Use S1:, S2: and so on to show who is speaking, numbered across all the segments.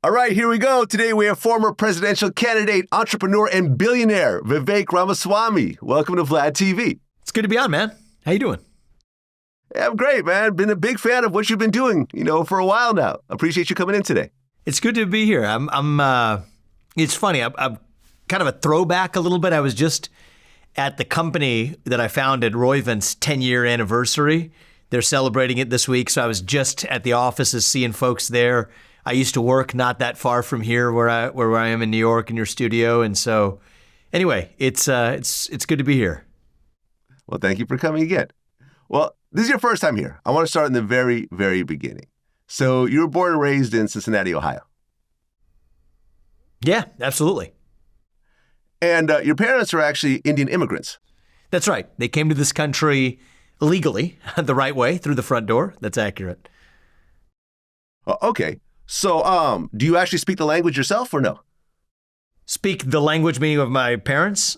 S1: All right, here we go. Today we have former presidential candidate, entrepreneur, and billionaire, Vivek Ramaswamy. Welcome to VladTV.
S2: It's good to be on, man. How you doing?
S1: Yeah, I'm great, man. Been a big fan of what you've been doing, for a while now. Appreciate you coming in today.
S2: It's good to be here. It's funny. I'm kind of a throwback a little bit. I was just at the company that I founded, Roivant's 10-year anniversary. They're celebrating it this week, so I was just at the offices seeing folks there. I used to work not that far from here, where I am in New York, in your studio, and so anyway, it's good to be here.
S1: Well, thank you for coming again. Well, this is your first time here. I want to start in the very, very beginning. So you were born and raised in Cincinnati, Ohio.
S2: Yeah, absolutely.
S1: And your parents are actually Indian immigrants.
S2: That's right. They came to this country legally, the right way, through the front door. That's accurate.
S1: Okay. So, do you actually speak the language yourself or no?
S2: Speak the language meaning of my parents?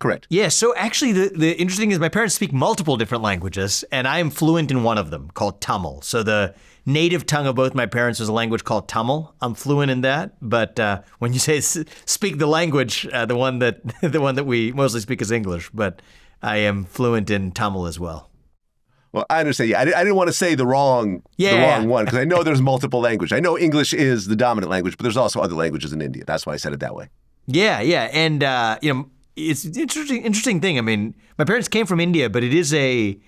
S1: Correct.
S2: Yeah, so actually the interesting thing is my parents speak multiple different languages, and I am fluent in one of them called Tamil. So the native tongue of both my parents was a language called Tamil. I'm fluent in that, but when you say speak the language, the one that we mostly speak is English, but I am fluent in Tamil as well.
S1: Well, I understand. Yeah, I didn't want to say the wrong one because I know there's multiple languages. I know English is the dominant language, but there's also other languages in India. That's why I said it that way.
S2: Yeah, and it's an interesting thing. I mean, my parents came from India, but it's a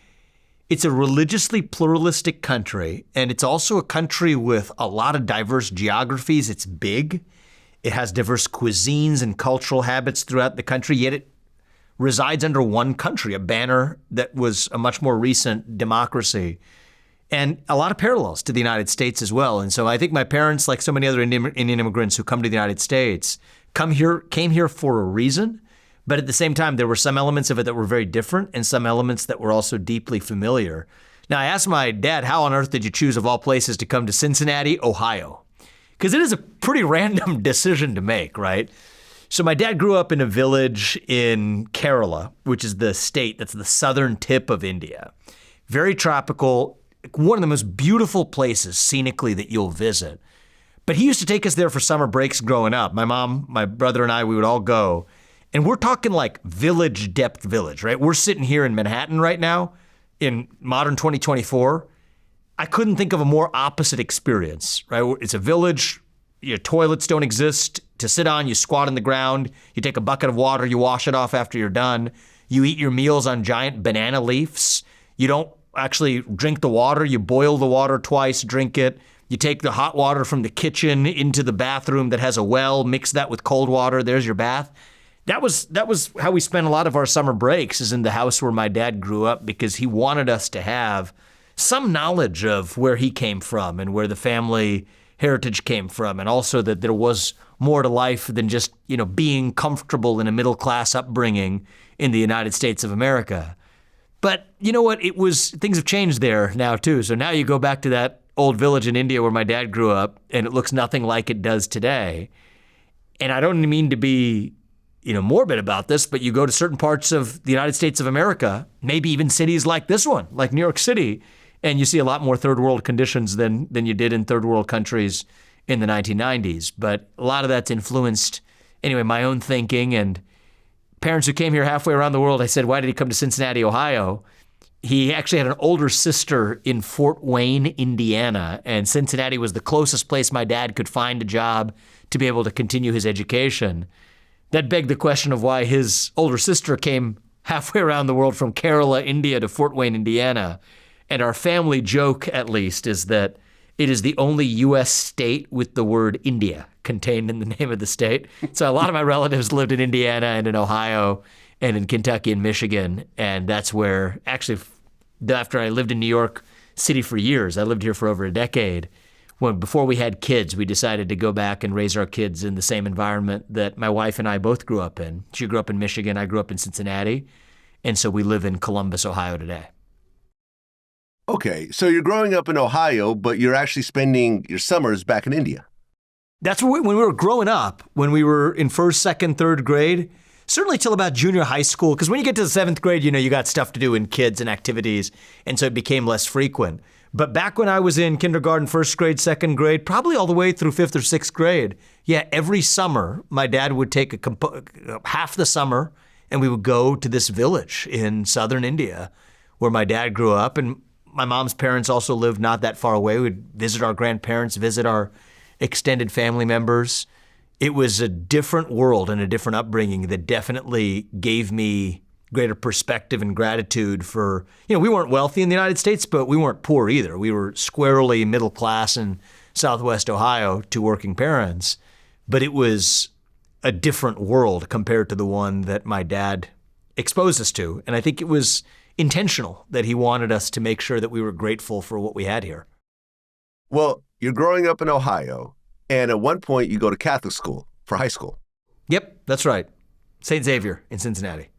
S2: religiously pluralistic country, and it's also a country with a lot of diverse geographies. It's big. It has diverse cuisines and cultural habits throughout the country, yet it resides under one country, a banner that was a much more recent democracy, and a lot of parallels to the United States as well. And so I think my parents, like so many other Indian immigrants who come to the United States, came here for a reason. But at the same time, there were some elements of it that were very different and some elements that were also deeply familiar. Now, I asked my dad, how on earth did you choose, of all places, to come to Cincinnati, Ohio? Because it is a pretty random decision to make, right? So my dad grew up in a village in Kerala, which is the state that's the southern tip of India. Very tropical, one of the most beautiful places scenically that you'll visit. But he used to take us there for summer breaks growing up. My mom, my brother, and I, we would all go. And we're talking like village depth village, right? We're sitting here in Manhattan right now in modern 2024. I couldn't think of a more opposite experience, right? It's a village, your toilets don't exist. To sit on, you squat on the ground, you take a bucket of water, you wash it off after you're done. You eat your meals on giant banana leaves. You don't actually drink the water, you boil the water twice, drink it. You take the hot water from the kitchen into the bathroom that has a well, mix that with cold water, there's your bath. That was how we spent a lot of our summer breaks, is in the house where my dad grew up, because he wanted us to have some knowledge of where he came from and where the family heritage came from, and also that there was more to life than just, being comfortable in a middle-class upbringing in the United States of America. But you know what? Things have changed there now too. So now you go back to that old village in India where my dad grew up, and it looks nothing like it does today. And I don't mean to be morbid about this, but you go to certain parts of the United States of America, maybe even cities like this one, like New York City, and you see a lot more third world conditions than you did in third world countries in the 1990s. But a lot of that's influenced, anyway, my own thinking. And parents who came here halfway around the world, I said, why did he come to Cincinnati, Ohio? He actually had an older sister in Fort Wayne, Indiana, and Cincinnati was the closest place my dad could find a job to be able to continue his education. That begged the question of why his older sister came halfway around the world from Kerala, India to Fort Wayne, Indiana. And our family joke, at least, is that it is the only U.S. state with the word India contained in the name of the state. So a lot of my relatives lived in Indiana and in Ohio and in Kentucky and Michigan. And that's where, actually, after I lived in New York City for years, I lived here for over a decade. Before we had kids, we decided to go back and raise our kids in the same environment that my wife and I both grew up in. She grew up in Michigan, I grew up in Cincinnati, and so we live in Columbus, Ohio today.
S1: Okay, so you're growing up in Ohio, but you're actually spending your summers back in India.
S2: That's when we were growing up, when we were in first, second, third grade, certainly till about junior high school, because when you get to the 7th grade, you got stuff to do in kids and activities, and so it became less frequent. But back when I was in kindergarten, 1st grade, 2nd grade, probably all the way through 5th or 6th grade, every summer, my dad would take half the summer, and we would go to this village in southern India where my dad grew up. And my mom's parents also lived not that far away. We'd visit our grandparents, visit our extended family members. It was a different world and a different upbringing that definitely gave me greater perspective and gratitude for, we weren't wealthy in the United States, but we weren't poor either. We were squarely middle class in Southwest Ohio to working parents, but it was a different world compared to the one that my dad exposed us to. And I think it was intentional that he wanted us to make sure that we were grateful for what we had here.
S1: Well, you're growing up in Ohio, and at one point you go to Catholic school for high school.
S2: Yep, that's right. St. Xavier in Cincinnati.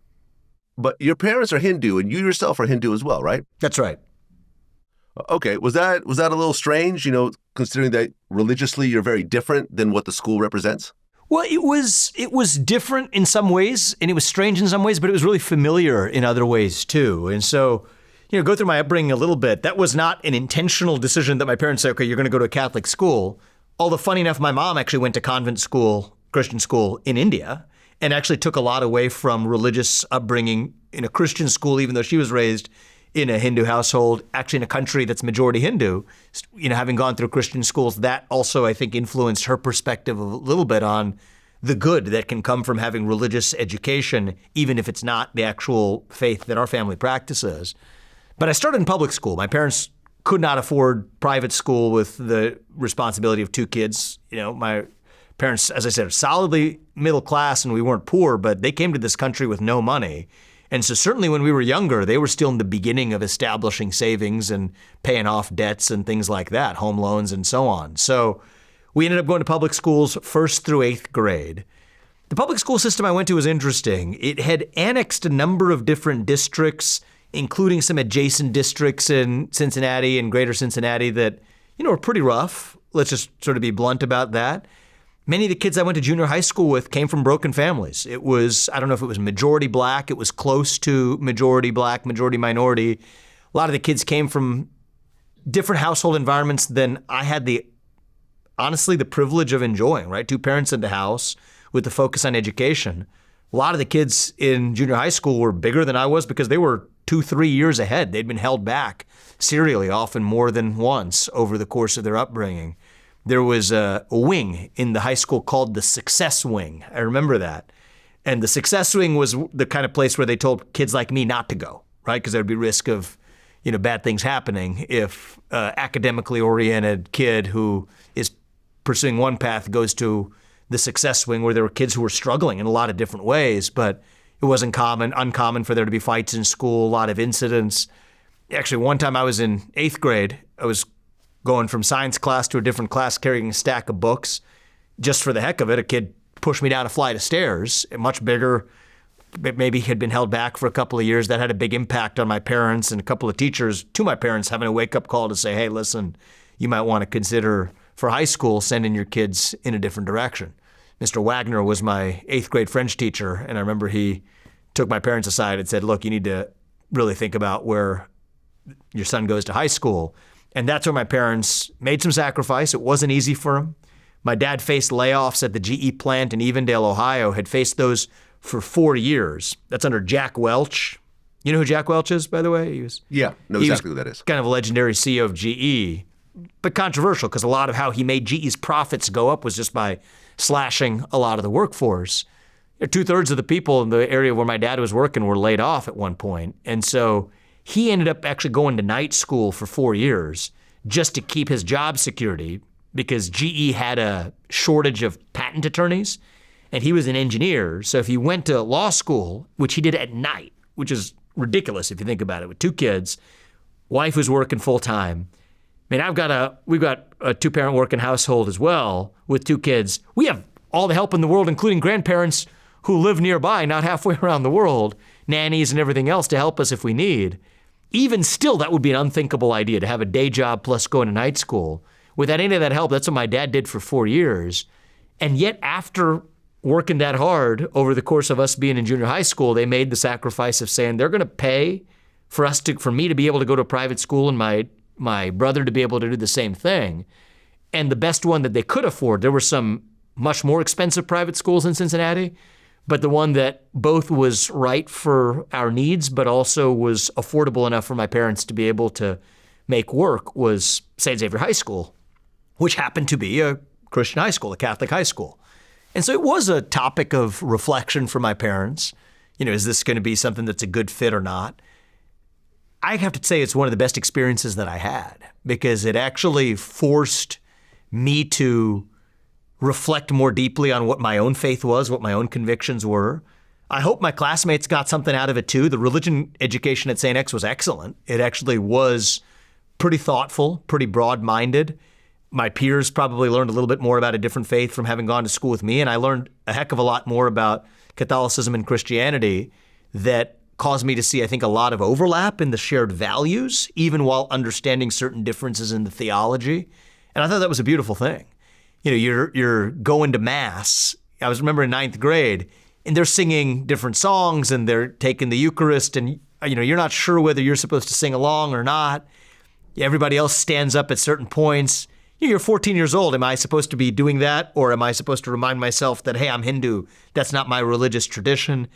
S1: But your parents are Hindu, and you yourself are Hindu as well, right?
S2: That's right.
S1: Okay, was that a little strange, considering that religiously you're very different than what the school represents?
S2: Well, it was different in some ways, and it was strange in some ways, but it was really familiar in other ways too. And so, go through my upbringing a little bit. That was not an intentional decision that my parents said, okay, you're going to go to a Catholic school. Although funny enough, my mom actually went to convent school, Christian school in India, and actually took a lot away from religious upbringing in a Christian school, even though she was raised in a Hindu household, actually in a country that's majority Hindu. Having gone through Christian schools, that also, I think, influenced her perspective a little bit on the good that can come from having religious education, even if it's not the actual faith that our family practices. But I started in public school. My parents could not afford private school with the responsibility of 2 kids. My parents, as I said, are solidly middle class, and we weren't poor, but they came to this country with no money. And so certainly when we were younger, they were still in the beginning of establishing savings and paying off debts and things like that, home loans and so on. So we ended up going to public schools 1st through 8th grade. The public school system I went to was interesting. It had annexed a number of different districts, including some adjacent districts in Cincinnati and greater Cincinnati that, were pretty rough. Let's just sort of be blunt about that. Many of the kids I went to junior high school with came from broken families. It was, I don't know if it was majority black, it was close to majority black, majority minority. A lot of the kids came from different household environments than I had honestly, the privilege of enjoying, right? 2 parents in the house with the focus on education. A lot of the kids in junior high school were bigger than I was because they were 2-3 years ahead. They'd been held back serially, often more than once over the course of their upbringing. There was a wing in the high school called the Success Wing. I remember that. And the Success Wing was the kind of place where they told kids like me not to go, right? Because there would be risk of, bad things happening if academically oriented kid who is pursuing one path goes to the Success Wing, where there were kids who were struggling in a lot of different ways, but it wasn't uncommon for there to be fights in school, a lot of incidents. Actually, one time I was in 8th grade, I was going from science class to a different class, carrying a stack of books. Just for the heck of it, a kid pushed me down a flight of stairs, much bigger, maybe had been held back for a couple of years. That had a big impact on my parents and a couple of teachers to my parents having a wake-up call to say, hey, listen, you might want to consider for high school sending your kids in a different direction. Mr. Wagner was my 8th grade French teacher, and I remember he took my parents aside and said, look, you need to really think about where your son goes to high school. And that's where my parents made some sacrifice. It wasn't easy for them. My dad faced layoffs at the GE plant in Evendale, Ohio, had faced those for 4 years. That's under Jack Welch. You know who Jack Welch is, by the way? He was
S1: exactly who that is.
S2: Kind of a legendary CEO of GE, but controversial because a lot of how he made GE's profits go up was just by slashing a lot of the workforce. 2/3 of the people in the area where my dad was working were laid off at one point. And so he ended up actually going to night school for 4 years just to keep his job security because GE had a shortage of patent attorneys and he was an engineer. So if he went to law school, which he did at night, which is ridiculous if you think about it, with 2 kids, wife was working full time. I mean, we've got a 2-parent working household as well with 2 kids. We have all the help in the world, including grandparents who live nearby, not halfway around the world, nannies and everything else to help us if we need. Even still, that would be an unthinkable idea to have a day job plus going to night school. Without any of that help, that's what my dad did for 4 years. And yet after working that hard over the course of us being in junior high school, they made the sacrifice of saying they're going to pay for me to be able to go to a private school and my brother to be able to do the same thing. And the best one that they could afford, there were some much more expensive private schools in Cincinnati, but the one that both was right for our needs, but also was affordable enough for my parents to be able to make work was St. Xavier High School, which happened to be a Christian high school, a Catholic high school. And so it was a topic of reflection for my parents. Is this going to be something that's a good fit or not? I have to say it's one of the best experiences that I had because it actually forced me to reflect more deeply on what my own faith was, what my own convictions were. I hope my classmates got something out of it too. The religion education at St. X was excellent. It actually was pretty thoughtful, pretty broad-minded. My peers probably learned a little bit more about a different faith from having gone to school with me, and I learned a heck of a lot more about Catholicism and Christianity that caused me to see, I think, a lot of overlap in the shared values, even while understanding certain differences in the theology. And I thought that was a beautiful thing. You're going to Mass. I remember in 9th grade, and they're singing different songs, and they're taking the Eucharist, and you're not sure whether you're supposed to sing along or not. Everybody else stands up at certain points. You're 14 years old. Am I supposed to be doing that? Or am I supposed to remind myself that, hey, I'm Hindu. That's not my religious tradition.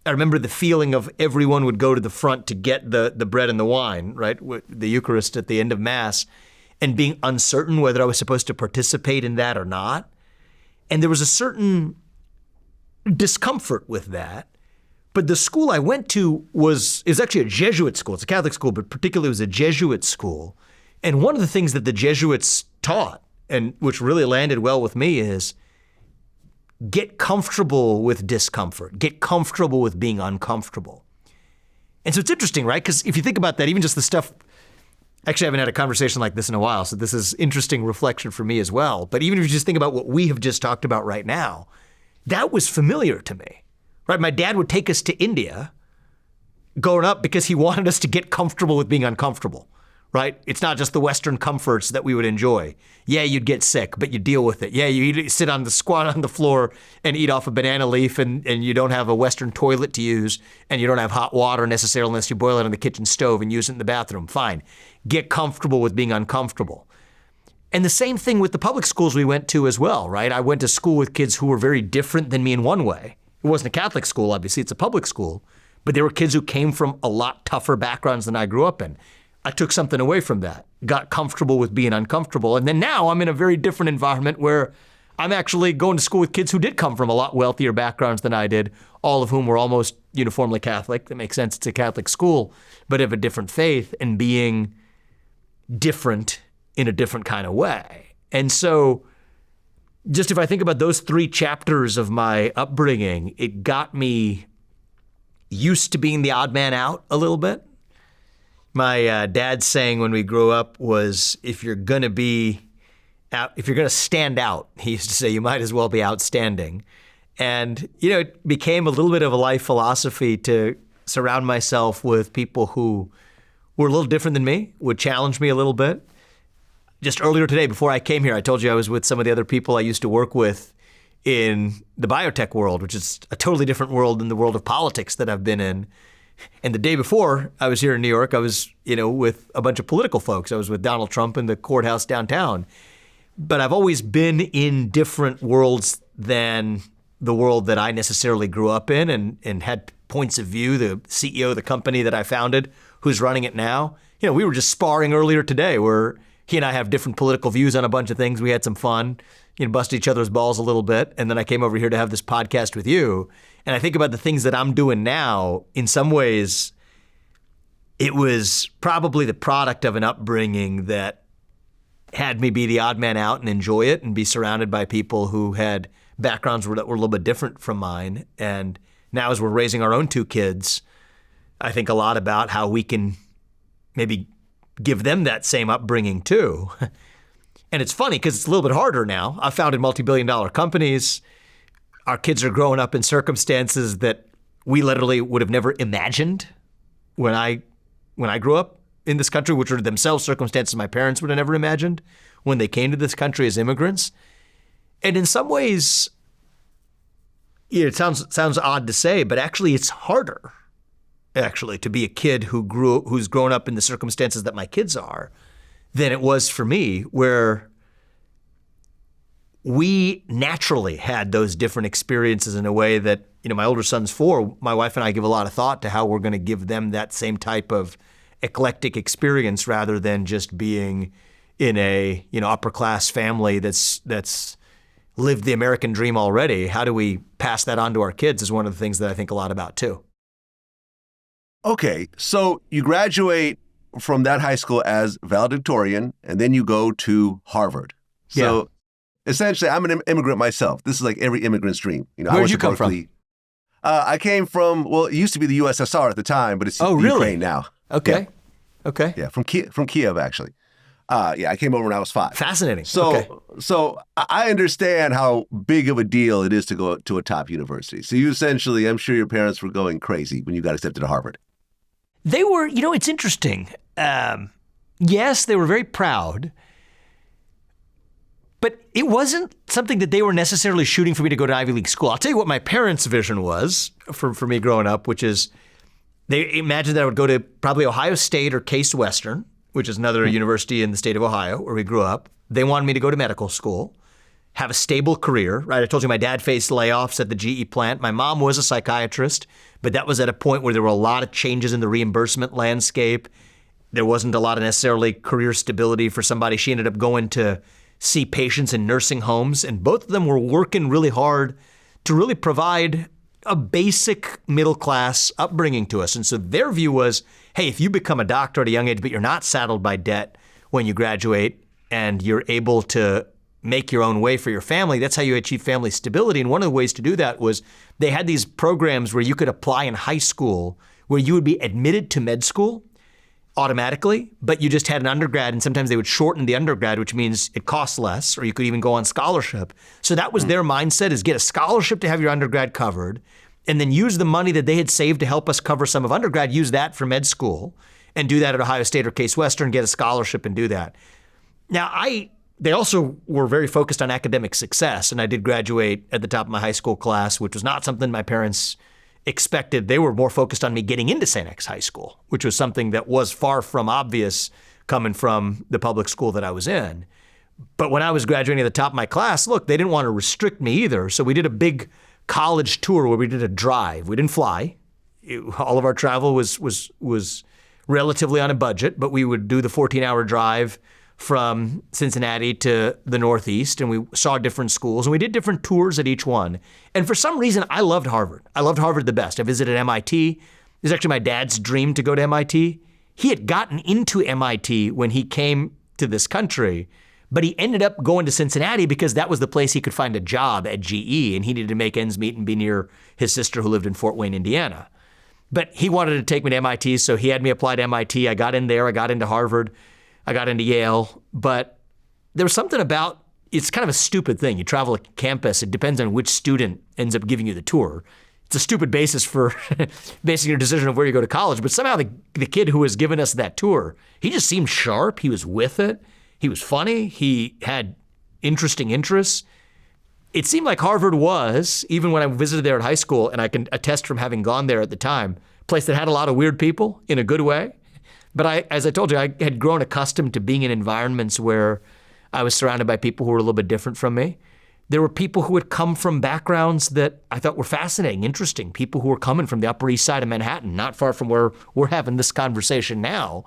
S2: I remember the feeling of everyone would go to the front to get the bread and the wine, right? The Eucharist at the end of Mass, and being uncertain whether I was supposed to participate in that or not. And there was a certain discomfort with that. But the school I went to is actually a Jesuit school. It's a Catholic school, but particularly it was a Jesuit school. And one of the things that the Jesuits taught, and which really landed well with me, is get comfortable with discomfort. Get comfortable with being uncomfortable. And so it's interesting, right? Because if you think about that, even just the stuff, actually I haven't had a conversation like this in a while, so this is interesting reflection for me as well. But even if you just think about what we have just talked about right now, that was familiar to me, right? My dad would take us to India growing up because he wanted us to get comfortable with being uncomfortable. Right? It's not just the Western comforts that we would enjoy. Yeah, you'd get sick, but you deal with it. Yeah, you sit on the squat on the floor and eat off a banana leaf and you don't have a Western toilet to use and you don't have hot water necessarily unless you boil it on the kitchen stove and use it in the bathroom. Fine. Get comfortable with being uncomfortable. And the same thing with the public schools we went to as well, right? I went to school with kids who were very different than me in one way. It wasn't a Catholic school, obviously. It's a public school. But there were kids who came from a lot tougher backgrounds than I grew up in. I took something away from that, got comfortable with being uncomfortable. And then now I'm in a very different environment where I'm actually going to school with kids who did come from a lot wealthier backgrounds than I did, all of whom were almost uniformly Catholic. That makes sense. It's a Catholic school, but of a different faith and being different in a different kind of way. And so just if I think about those 3 chapters of my upbringing, it got me used to being the odd man out a little bit. My dad's saying when we grew up was, if you're going to stand out, he used to say, you might as well be outstanding. And, it became a little bit of a life philosophy to surround myself with people who were a little different than me, would challenge me a little bit. Just earlier today, before I came here, I told you I was with some of the other people I used to work with in the biotech world, which is a totally different world than the world of politics that I've been in. And the day before I was here in New York, I was, with a bunch of political folks. I was with Donald Trump in the courthouse downtown. But I've always been in different worlds than the world that I necessarily grew up in and had points of view. The CEO of the company that I founded, who's running it now, we were just sparring earlier today where he and I have different political views on a bunch of things. We had some fun, busted each other's balls a little bit. And then I came over here to have this podcast with you. And I think about the things that I'm doing now, in some ways, it was probably the product of an upbringing that had me be the odd man out and enjoy it and be surrounded by people who had backgrounds that were a little bit different from mine. And now as we're raising our own 2 kids, I think a lot about how we can maybe give them that same upbringing too. And it's funny because it's a little bit harder now. I've founded multi-billion-dollar companies. Our kids are growing up in circumstances that we literally would have never imagined when I grew up in this country, which are themselves circumstances my parents would have never imagined when they came to this country as immigrants. And in some ways, it sounds odd to say, but actually it's harder actually to be a kid who's grown up in the circumstances that my kids are than it was for me, where we naturally had those different experiences in a way that, my older son's 4, my wife and I give a lot of thought to how we're going to give them that same type of eclectic experience rather than just being in a, upper class family that's lived the American dream already. How do we pass that on to our kids is one of the things that I think a lot about too.
S1: Okay, so you graduate from that high school as valedictorian, and then you go to Harvard. So essentially, I'm an immigrant myself. This is like every immigrant's dream.
S2: Where did you come from?
S1: I came from, it used to be the USSR at the time, but it's Ukraine now.
S2: Okay.
S1: Yeah.
S2: Okay.
S1: Yeah, from Kiev, actually. I came over when I was 5.
S2: Fascinating.
S1: So I understand how big of a deal it is to go to a top university. So you essentially, I'm sure your parents were going crazy when you got accepted to Harvard.
S2: They were, it's interesting. Yes, they were very proud, but it wasn't something that they were necessarily shooting for me to go to Ivy League school. I'll tell you what my parents' vision was for me growing up, which is they imagined that I would go to probably Ohio State or Case Western, which is another university in the state of Ohio where we grew up. They wanted me to go to medical school, have a stable career, right? I told you my dad faced layoffs at the GE plant. My mom was a psychiatrist, but that was at a point where there were a lot of changes in the reimbursement landscape. There wasn't a lot of necessarily career stability for somebody. She ended up going to see patients in nursing homes, and both of them were working really hard to really provide a basic middle-class upbringing to us. And so their view was, hey, if you become a doctor at a young age, but you're not saddled by debt when you graduate and you're able to make your own way for your family, that's how you achieve family stability. And one of the ways to do that was they had these programs where you could apply in high school where you would be admitted to med school automatically, but you just had an undergrad, and sometimes they would shorten the undergrad, which means it costs less, or you could even go on scholarship. So that was their mindset, is get a scholarship to have your undergrad covered, and then use the money that they had saved to help us cover some of undergrad, use that for med school, and do that at Ohio State or Case Western, get a scholarship and do that. Now, they also were very focused on academic success, and I did graduate at the top of my high school class, which was not something my parents expected. They were more focused on me getting into St. X High School, which was something that was far from obvious coming from the public school that I was in. But when I was graduating at the top of my class, look, they didn't want to restrict me either. So we did a big college tour where we did a drive. We didn't fly. All of our travel was relatively on a budget, but we would do the 14-hour drive from Cincinnati to the Northeast, and we saw different schools, and we did different tours at each one. And for some reason, I loved Harvard. I loved Harvard the best. I visited MIT. It was actually my dad's dream to go to MIT. He had gotten into MIT when he came to this country, but he ended up going to Cincinnati because that was the place he could find a job at GE, and he needed to make ends meet and be near his sister who lived in Fort Wayne, Indiana. But he wanted to take me to MIT, so he had me apply to MIT. I got in there. I got into Harvard. I got into Yale, but there was something about, it's kind of a stupid thing. You travel a campus, it depends on which student ends up giving you the tour. It's a stupid basis for basing your decision of where you go to college, but somehow the kid who was giving us that tour, he just seemed sharp, he was with it, he was funny, he had interesting interests. It seemed like Harvard was, even when I visited there at high school, and I can attest from having gone there at the time, a place that had a lot of weird people in a good way. But as I told you, I had grown accustomed to being in environments where I was surrounded by people who were a little bit different from me. There were people who had come from backgrounds that I thought were fascinating, interesting, people who were coming from the Upper East Side of Manhattan, not far from where we're having this conversation now,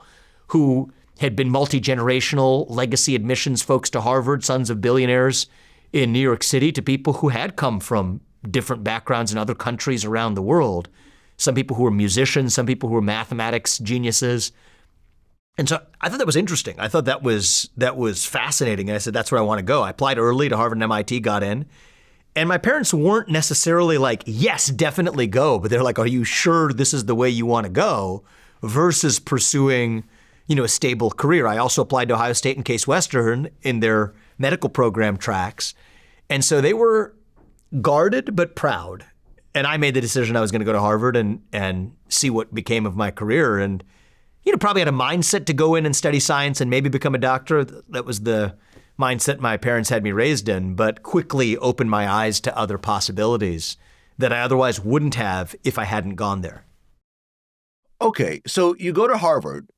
S2: who had been multi-generational legacy admissions folks to Harvard, sons of billionaires in New York City, to people who had come from different backgrounds in other countries around the world. Some people who were musicians, some people who were mathematics geniuses. And so I thought that was interesting. I thought that was fascinating. And I said, that's where I want to go. I applied early to Harvard and MIT, got in. And my parents weren't necessarily like, yes, definitely go. But they're like, are you sure this is the way you want to go? Versus pursuing, a stable career. I also applied to Ohio State and Case Western in their medical program tracks. And so they were guarded but proud. And I made the decision I was going to go to Harvard and see what became of my career. And probably had a mindset to go in and study science and maybe become a doctor. That was the mindset my parents had me raised in, but quickly opened my eyes to other possibilities that I otherwise wouldn't have if I hadn't gone there.
S1: Okay, so you go to Harvard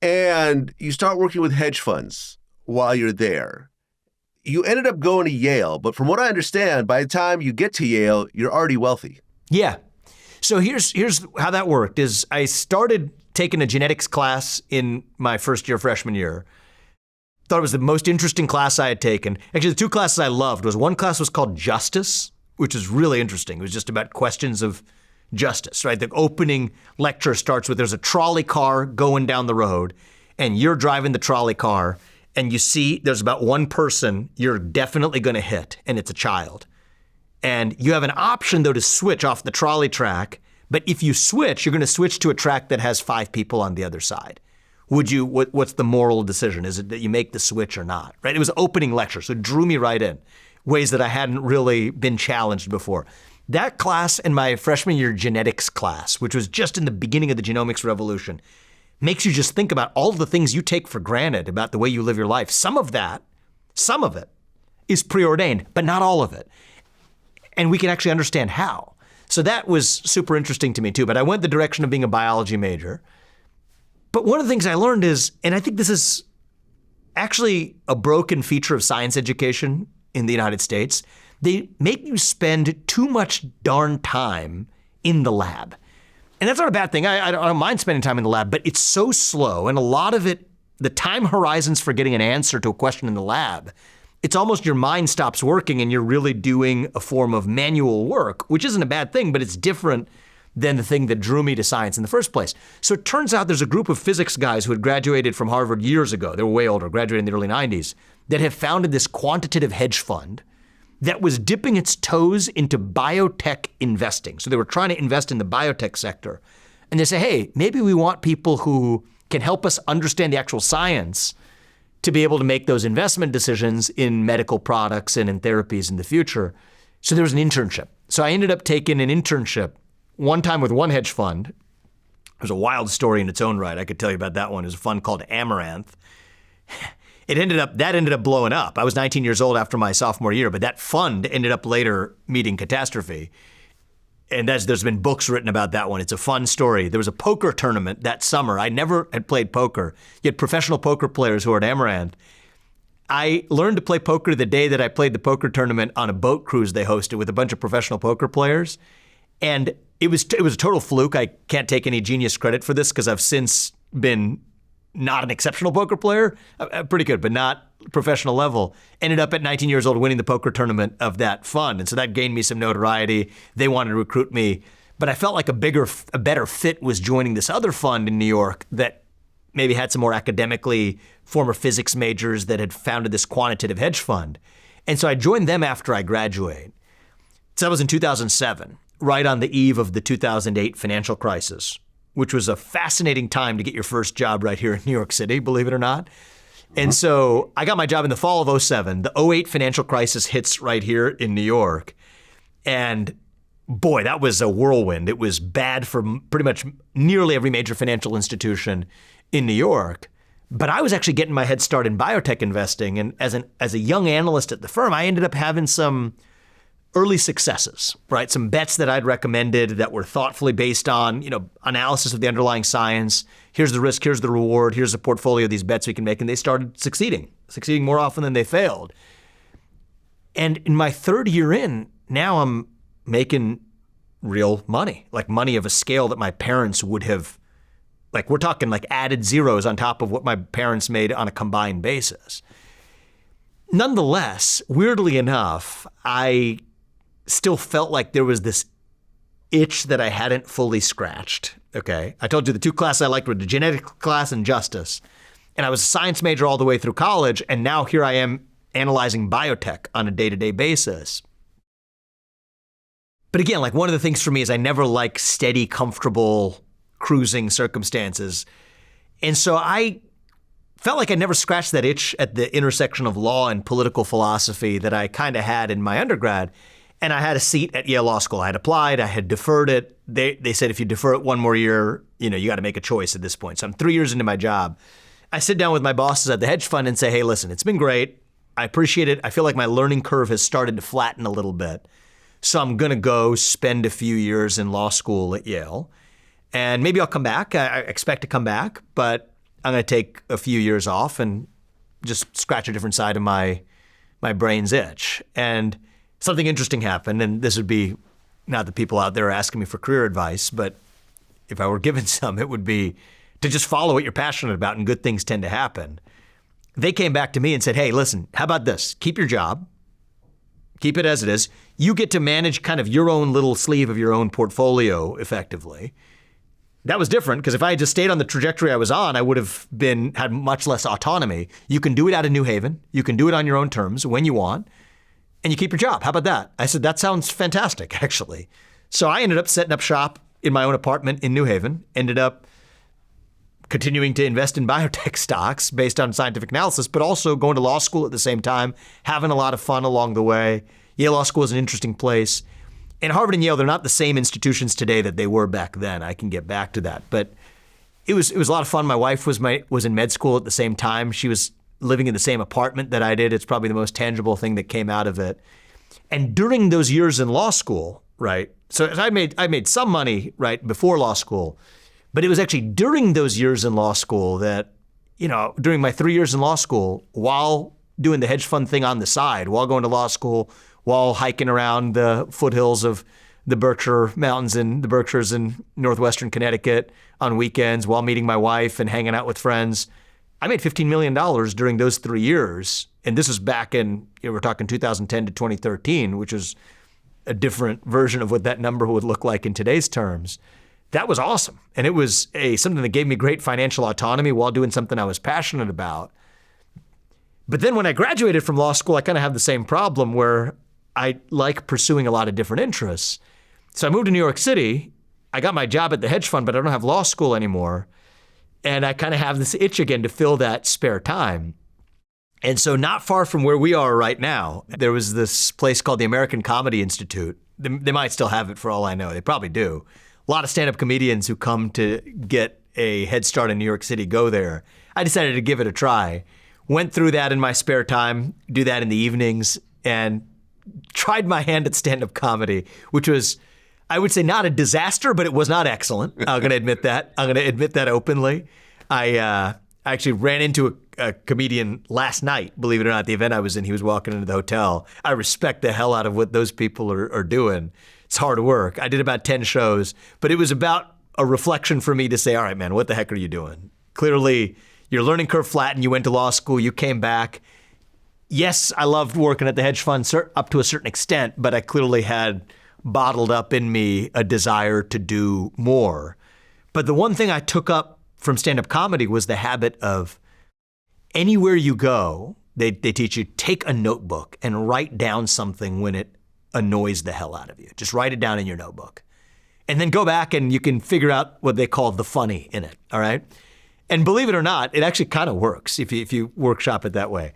S1: and you start working with hedge funds while you're there. You ended up going to Yale, but from what I understand, by the time you get to Yale, you're already wealthy.
S2: Yeah. So here's how that worked is I started taking a genetics class in my first year, freshman year. Thought it was the most interesting class I had taken. Actually, the two classes I loved was one class was called Justice, which is really interesting. It was just about questions of justice, right? The opening lecture starts with there's a trolley car going down the road and you're driving the trolley car and you see there's about one person you're definitely going to hit and it's a child. And you have an option though to switch off the trolley track, but if you switch, you're going to switch to a track that has 5 people on the other side. What's the moral decision? Is it that you make the switch or not, right? It was opening lecture, so it drew me right in, ways that I hadn't really been challenged before. That class and my freshman year genetics class, which was just in the beginning of the genomics revolution, makes you just think about all of the things you take for granted about the way you live your life. Some of it is preordained, but not all of it. And we can actually understand how. So that was super interesting to me too, but I went the direction of being a biology major. But one of the things I learned is, and I think this is actually a broken feature of science education in the United States, they make you spend too much darn time in the lab. And that's not a bad thing. I don't mind spending time in the lab, but it's so slow. And a lot of it, the time horizons for getting an answer to a question in the lab, it's almost your mind stops working and you're really doing a form of manual work, which isn't a bad thing, but it's different than the thing that drew me to science in the first place. So it turns out there's a group of physics guys who had graduated from Harvard years ago, they were way older, graduated in the early 90s, that have founded this quantitative hedge fund that was dipping its toes into biotech investing. So they were trying to invest in the biotech sector. And they say, hey, maybe we want people who can help us understand the actual science to be able to make those investment decisions in medical products and in therapies in the future. So there was an internship. So I ended up taking an internship one time with one hedge fund. It was a wild story in its own right. I could tell you about that one. It was a fund called Amaranth. That ended up blowing up. I was 19 years old after my sophomore year, but that fund ended up later meeting catastrophe. And there's been books written about that one. It's a fun story. There was a poker tournament that summer. I never had played poker. You had professional poker players who were at Amaranth. I learned to play poker the day that I played the poker tournament on a boat cruise they hosted with a bunch of professional poker players. And it was a total fluke. I can't take any genius credit for this because I've since been not an exceptional poker player, pretty good, but not professional level. Ended up at 19 years old winning the poker tournament of that fund. And so that gained me some notoriety. They wanted to recruit me. But I felt like a better fit was joining this other fund in New York that maybe had some more academically former physics majors that had founded this quantitative hedge fund. And so I joined them after I graduated. So that was in 2007, right on the eve of the 2008 financial crisis, which was a fascinating time to get your first job right here in New York City, believe it or not. And so I got my job in the fall of 2007. The 2008 financial crisis hits right here in New York. And boy, that was a whirlwind. It was bad for pretty much nearly every major financial institution in New York. But I was actually getting my head start in biotech investing. And as a young analyst at the firm, I ended up having some early successes, right? Some bets that I'd recommended that were thoughtfully based on, analysis of the underlying science. Here's the risk, here's the reward, here's a portfolio of these bets we can make. And they started succeeding more often than they failed. And in my third year in, now I'm making real money, like money of a scale that my parents would have, like we're talking like added zeros on top of what my parents made on a combined basis. Nonetheless, weirdly enough, I still felt like there was this itch that I hadn't fully scratched, okay? I told you the two classes I liked were the genetics class and justice. And I was a science major all the way through college, and now here I am analyzing biotech on a day-to-day basis. But again, like one of the things for me is I never like steady, comfortable, cruising circumstances. And so I felt like I never scratched that itch at the intersection of law and political philosophy that I kind of had in my undergrad. And I had a seat at Yale Law School. I had applied, I had deferred it. They said, if you defer it one more year, you got to make a choice at this point. So I'm 3 years into my job. I sit down with my bosses at the hedge fund and say, hey, listen, it's been great. I appreciate it. I feel like my learning curve has started to flatten a little bit. So I'm going to go spend a few years in law school at Yale. And maybe I'll come back. I expect to come back, but I'm going to take a few years off and just scratch a different side of my brain's itch. And something interesting happened, and this would be not the people out there asking me for career advice, but if I were given some, it would be to just follow what you're passionate about, and good things tend to happen. They came back to me and said, hey, listen, how about this? Keep your job. Keep it as it is. You get to manage kind of your own little sleeve of your own portfolio effectively. That was different because if I had just stayed on the trajectory I was on, I would have had much less autonomy. You can do it out of New Haven. You can do it on your own terms when you want, and you keep your job. How about that? I said, that sounds fantastic, actually. So I ended up setting up shop in my own apartment in New Haven, ended up continuing to invest in biotech stocks based on scientific analysis, but also going to law school at the same time, having a lot of fun along the way. Yale Law School is an interesting place. And Harvard and Yale, they're not the same institutions today that they were back then. I can get back to that. But it was a lot of fun. My wife was in med school at the same time. She was living in the same apartment that I did. It's probably the most tangible thing that came out of it. And during those years in law school, right? So I made some money, right, before law school. But it was actually during those years in law school that, during my 3 years in law school, while doing the hedge fund thing on the side, while going to law school, while hiking around the foothills of the Berkshire Mountains and the Berkshires in northwestern Connecticut on weekends, while meeting my wife and hanging out with friends, I made $15 million during those 3 years. And this was back in, we're talking 2010 to 2013, which was a different version of what that number would look like in today's terms. That was awesome. And it was something that gave me great financial autonomy while doing something I was passionate about. But then when I graduated from law school, I kind of had the same problem where I like pursuing a lot of different interests. So I moved to New York City. I got my job at the hedge fund, but I don't have law school anymore. And I kind of have this itch again to fill that spare time. And so not far from where we are right now, there was this place called the American Comedy Institute. They might still have it for all I know. They probably do. A lot of stand-up comedians who come to get a head start in New York City go there. I decided to give it a try. Went through that in my spare time, do that in the evenings, and tried my hand at stand-up comedy, which was, I would say, not a disaster, but it was not excellent. I'm going to admit that. I'm going to admit that openly. I actually ran into a comedian last night, believe it or not, the event I was in. He was walking into the hotel. I respect the hell out of what those people are doing. It's hard work. I did about 10 shows, but it was about a reflection for me to say, all right, man, what the heck are you doing? Clearly, your learning curve flattened. You went to law school. You came back. Yes, I loved working at the hedge fund up to a certain extent, but I clearly had bottled up in me a desire to do more. But the one thing I took up from stand-up comedy was the habit of anywhere you go, they teach you, take a notebook and write down something when it annoys the hell out of you. Just write it down in your notebook. And then go back and you can figure out what they call the funny in it, all right? And believe it or not, it actually kind of works if you workshop it that way.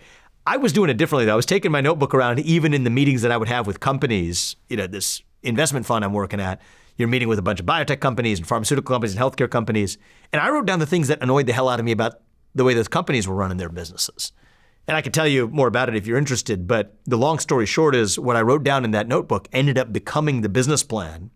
S2: I was doing it differently though. I was taking my notebook around even in the meetings that I would have with companies, this investment fund I'm working at. You're meeting with a bunch of biotech companies and pharmaceutical companies and healthcare companies. And I wrote down the things that annoyed the hell out of me about the way those companies were running their businesses. And I could tell you more about it if you're interested, but the long story short is what I wrote down in that notebook ended up becoming the business plan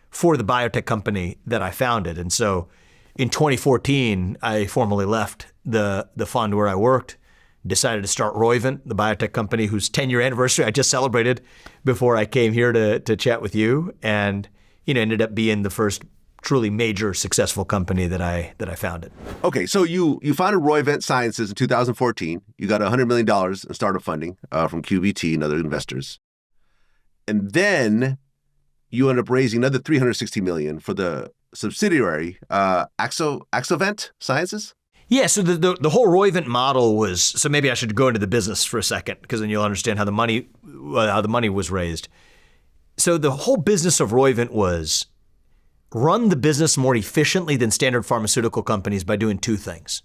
S2: for the biotech company that I founded. And so in 2014, I formally left the fund where I worked, decided to start Roivant, the biotech company whose 10-year anniversary I just celebrated before I came here to chat with you, and ended up being the first truly major successful company that I founded.
S1: Okay, so you founded Roivant Sciences in 2014. You got $100 million in startup funding from QVT and other investors. And then you end up raising another $360 million for the subsidiary, Axovant Sciences?
S2: Yeah, so the whole Roivant model was, so maybe I should go into the business for a second, because then you'll understand how the money was raised. So the whole business of Roivant was run the business more efficiently than standard pharmaceutical companies by doing two things.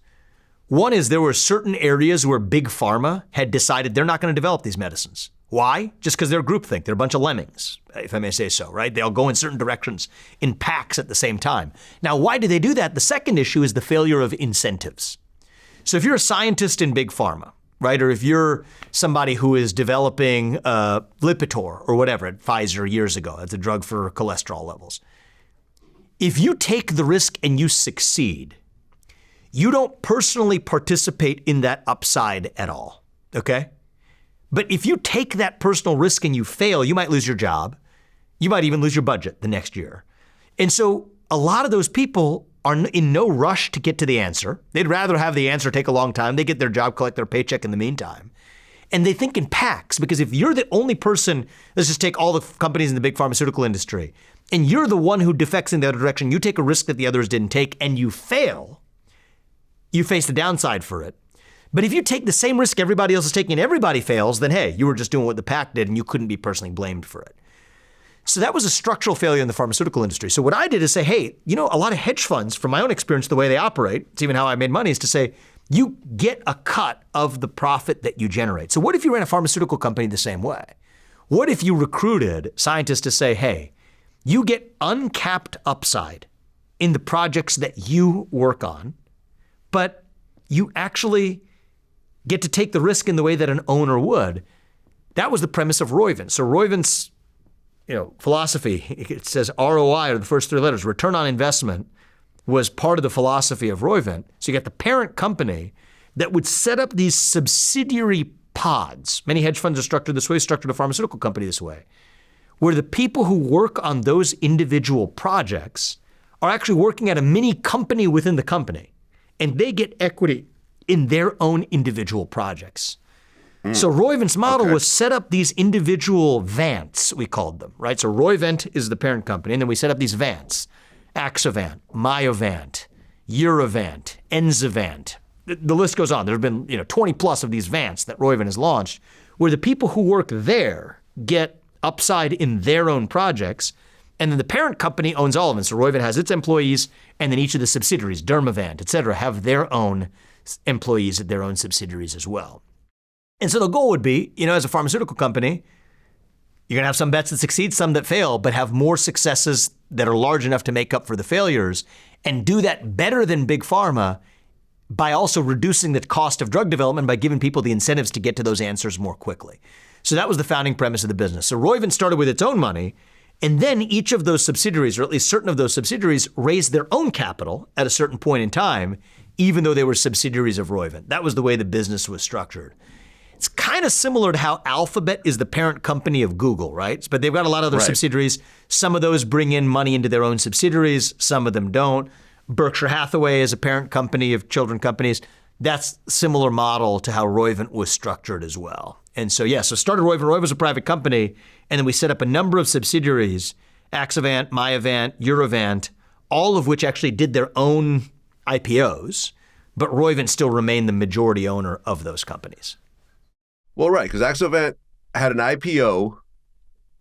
S2: One is there were certain areas where big pharma had decided they're not going to develop these medicines. Why? Just because they're groupthink. They're a bunch of lemmings, if I may say so, right? They all go in certain directions in packs at the same time. Now, why do they do that? The second issue is the failure of incentives. So if you're a scientist in big pharma right? Or if you're somebody who is developing Lipitor or whatever at Pfizer years ago, that's a drug for cholesterol levels. If you take the risk and you succeed, you don't personally participate in that upside at all, okay? But if you take that personal risk and you fail, you might lose your job. You might even lose your budget the next year. And so a lot of those people are in no rush to get to the answer. They'd rather have the answer take a long time. They get their job, collect their paycheck in the meantime. And they think in packs, because if you're the only person, let's just take all the companies in the big pharmaceutical industry, and you're the one who defects in the other direction, you take a risk that the others didn't take, and you fail, you face the downside for it. But if you take the same risk everybody else is taking and everybody fails, then hey, you were just doing what the pack did and you couldn't be personally blamed for it. So that was a structural failure in the pharmaceutical industry. So what I did is say, hey, you know, a lot of hedge funds, from my own experience, the way they operate, it's even how I made money, is to say, you get a cut of the profit that you generate. So what if you ran a pharmaceutical company the same way? What if you recruited scientists to say, hey, you get uncapped upside in the projects that you work on, but you actually get to take the risk in the way that an owner would? That was the premise of Roivant. So Roivant's philosophy, it says ROI, or the first three letters, return on investment, was part of the philosophy of Roivant. So you got the parent company that would set up these subsidiary pods. Many hedge funds are structured this way, structured a pharmaceutical company this way, where the people who work on those individual projects are actually working at a mini company within the company, and they get equity in their own individual projects. So Roivant's model was set up these individual vants, we called them, right? So Roivant is the parent company, and then we set up these vants: Axovant, Myovant, Urovant, Enzovant. The list goes on. There have been 20 plus of these vants that Roivant has launched, where the people who work there get upside in their own projects, and then the parent company owns all of them. So Roivant has its employees, and then each of the subsidiaries, Dermavant, et cetera, have their own employees at their own subsidiaries as well. And so the goal would be, as a pharmaceutical company, you're going to have some bets that succeed, some that fail, but have more successes that are large enough to make up for the failures, and do that better than big pharma by also reducing the cost of drug development by giving people the incentives to get to those answers more quickly. So that was the founding premise of the business. So Roivant started with its own money, and then each of those subsidiaries, or at least certain of those subsidiaries, raised their own capital at a certain point in time, even though they were subsidiaries of Roivant. That was the way the business was structured. It's kind of similar to how Alphabet is the parent company of Google, right? But they've got a lot of other subsidiaries. Some of those bring in money into their own subsidiaries. Some of them don't. Berkshire Hathaway is a parent company of children companies. That's a similar model to how Roivant was structured as well. And so, so started Roivant. Roivant was a private company. And then we set up a number of subsidiaries: Axovant, Myovant, Urovant, all of which actually did their own IPOs. But Roivant still remained the majority owner of those companies.
S1: Well, right, because Axovant had an IPO,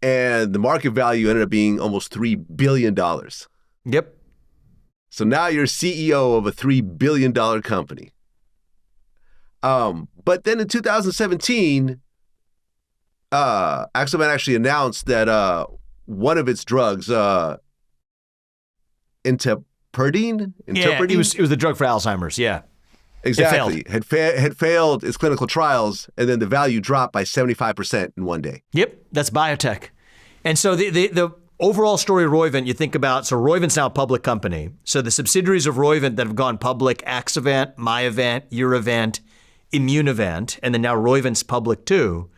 S1: and the market value ended up being almost $3 billion.
S2: Yep.
S1: So now you're CEO of a $3 billion company. But then in 2017, Axovant actually announced that one of its drugs, Interberdine?
S2: Yeah, it was the drug for Alzheimer's, yeah.
S1: Exactly. Had failed its clinical trials, and then the value dropped by 75% in one day.
S2: Yep, that's biotech. And so the overall story of Roivant, you think about, so Roivant's now a public company. So the subsidiaries of Roivant that have gone public, Axovant, Myovant, Urovant, Immunovant, and then now Roivant's public too,